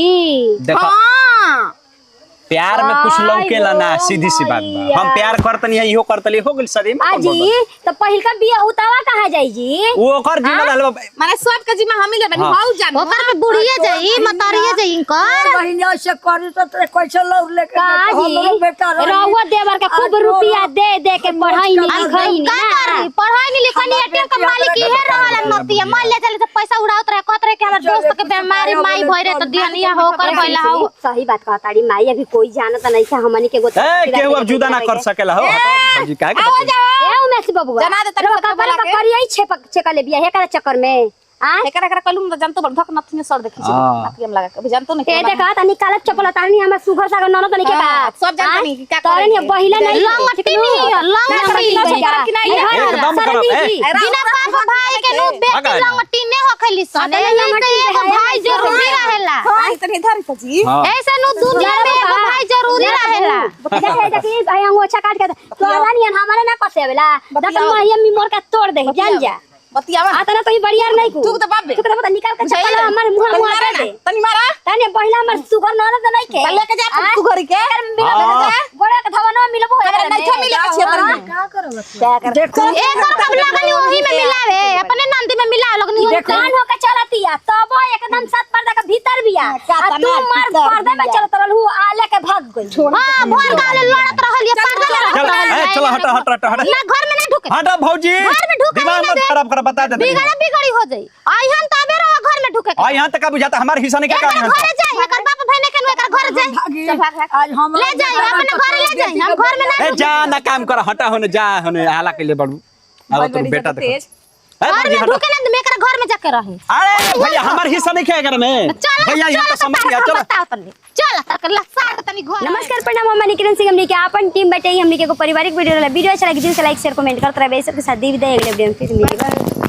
देखो हां प्यार में कुछ लौकेला ना सीधी सी बात बा हम प्यार करतनी है इहो करतली हो गेल सदी में अजी तो पहिल का बिया उतावा कहां जाई जी वो ओकर जीवन रहल माने सब के जिम्मा हम ही लेबनी हाउ जान ओकर पे बुढ़िए जाई मतरिए जाई इनकर बहिनिया से करी तो कैसे लौट लेके काजी बेटा रहुआ देवर के खूब रुपया दे दे के पढ़ाई नहीं लिखाई का करी पढ़ाई नहीं लिखनी एटीएम के मालिक इहे रहल नतिया मान ले चले तो पैसा उड़ावत रहे कहत रहे कि हमर दोस्त के बीमारी माई भई रहे तो दिहनिया होकर गइला हो सही बात कहताड़ी माई अभी कोई जानत नहीं है हमनी के गोता ए केहू अब जुदा ना कर सकेला हो भौजी काहे के ए उमेश बबुआ जना दे तनी का बड़ा करियै छेका ले बिया हेकर चक्कर में आ एकरा एकरा कलम तो जानतो बड़ धक नथनी सर देखि छी नथियम लगा के जानतो नहीं ए देखा तनी कालक चपल तानी हमर सुघर सागर नन तनी के का सब जानतनी का करनी बहिला नहीं लंगटी नहीं लंगटी एकदम खराब ए बिना बाप भाई के नु बेटी लंगटी ने होखली सन एगो भाई जरूरी रहेला हां तनी धर सजी ऐसे नु दुनिया में एगो भाई जरूरी रहेला देखी भाई हम अच्छा काट के तो रानी हमारे ना कसेवेला दस महिया मी मोर का तोड़ दे जान जा बतियावा आता ना तो बढ़िया नहीं को तू तो बाबे तू तो निकाल के चपल हमर मुंह मुंह दे दे तनी मारा तने पहिला हमर सुगर नन त नहीं के लेके जा तू घर के गोड़ा के धवनो मिलबो नहीं तो मिले के छेतर में का कर देखो एक और कब लगनी वही में मिलावे अपने नंदी में मिला लगनी कान हो के चलतिया तब एकदम सात पर्दा के भीतर बिया आ तू मार पर्दा में चलत रहलू आले के भाग गई हां भोर गाले लड़त रहल ये पर्दा चल ए चल हट हट हट हट ना घर में ना ढुके हट भौजी घर में ढुके दिमाग मत खराब कर बता दे बिगड़ा बिगड़ी हो जाई आइहन तबे रहो घर में ढुके आ यहां तक बुझाता हमार हिस्सा नहीं का घर जाई एकर बाप भाई ने केनु एकर घर जाई आज हम ले जाई अपने घर ले जाई हम घर में ना ए जा ना काम कर हटा होने जा होने हाला के लिए बड़ू अब तो बेटा देख घर में ढुके ना मैं एकर घर में जाके रहे अरे भैया हमार हिस्सा नहीं खाएगा में भैया यहां तो समझ गया चलो चल तक लसार तनी घर नमस्कार प्रणाम हम निकिरण सिंह हमनी के अपन टीम बैठे हमनी के को पारिवारिक वीडियो अच्छा लगे दिल से लाइक शेयर कमेंट करते रहे सबके साथ दी विदाई अगले वीडियो में फिर मिलेंगे।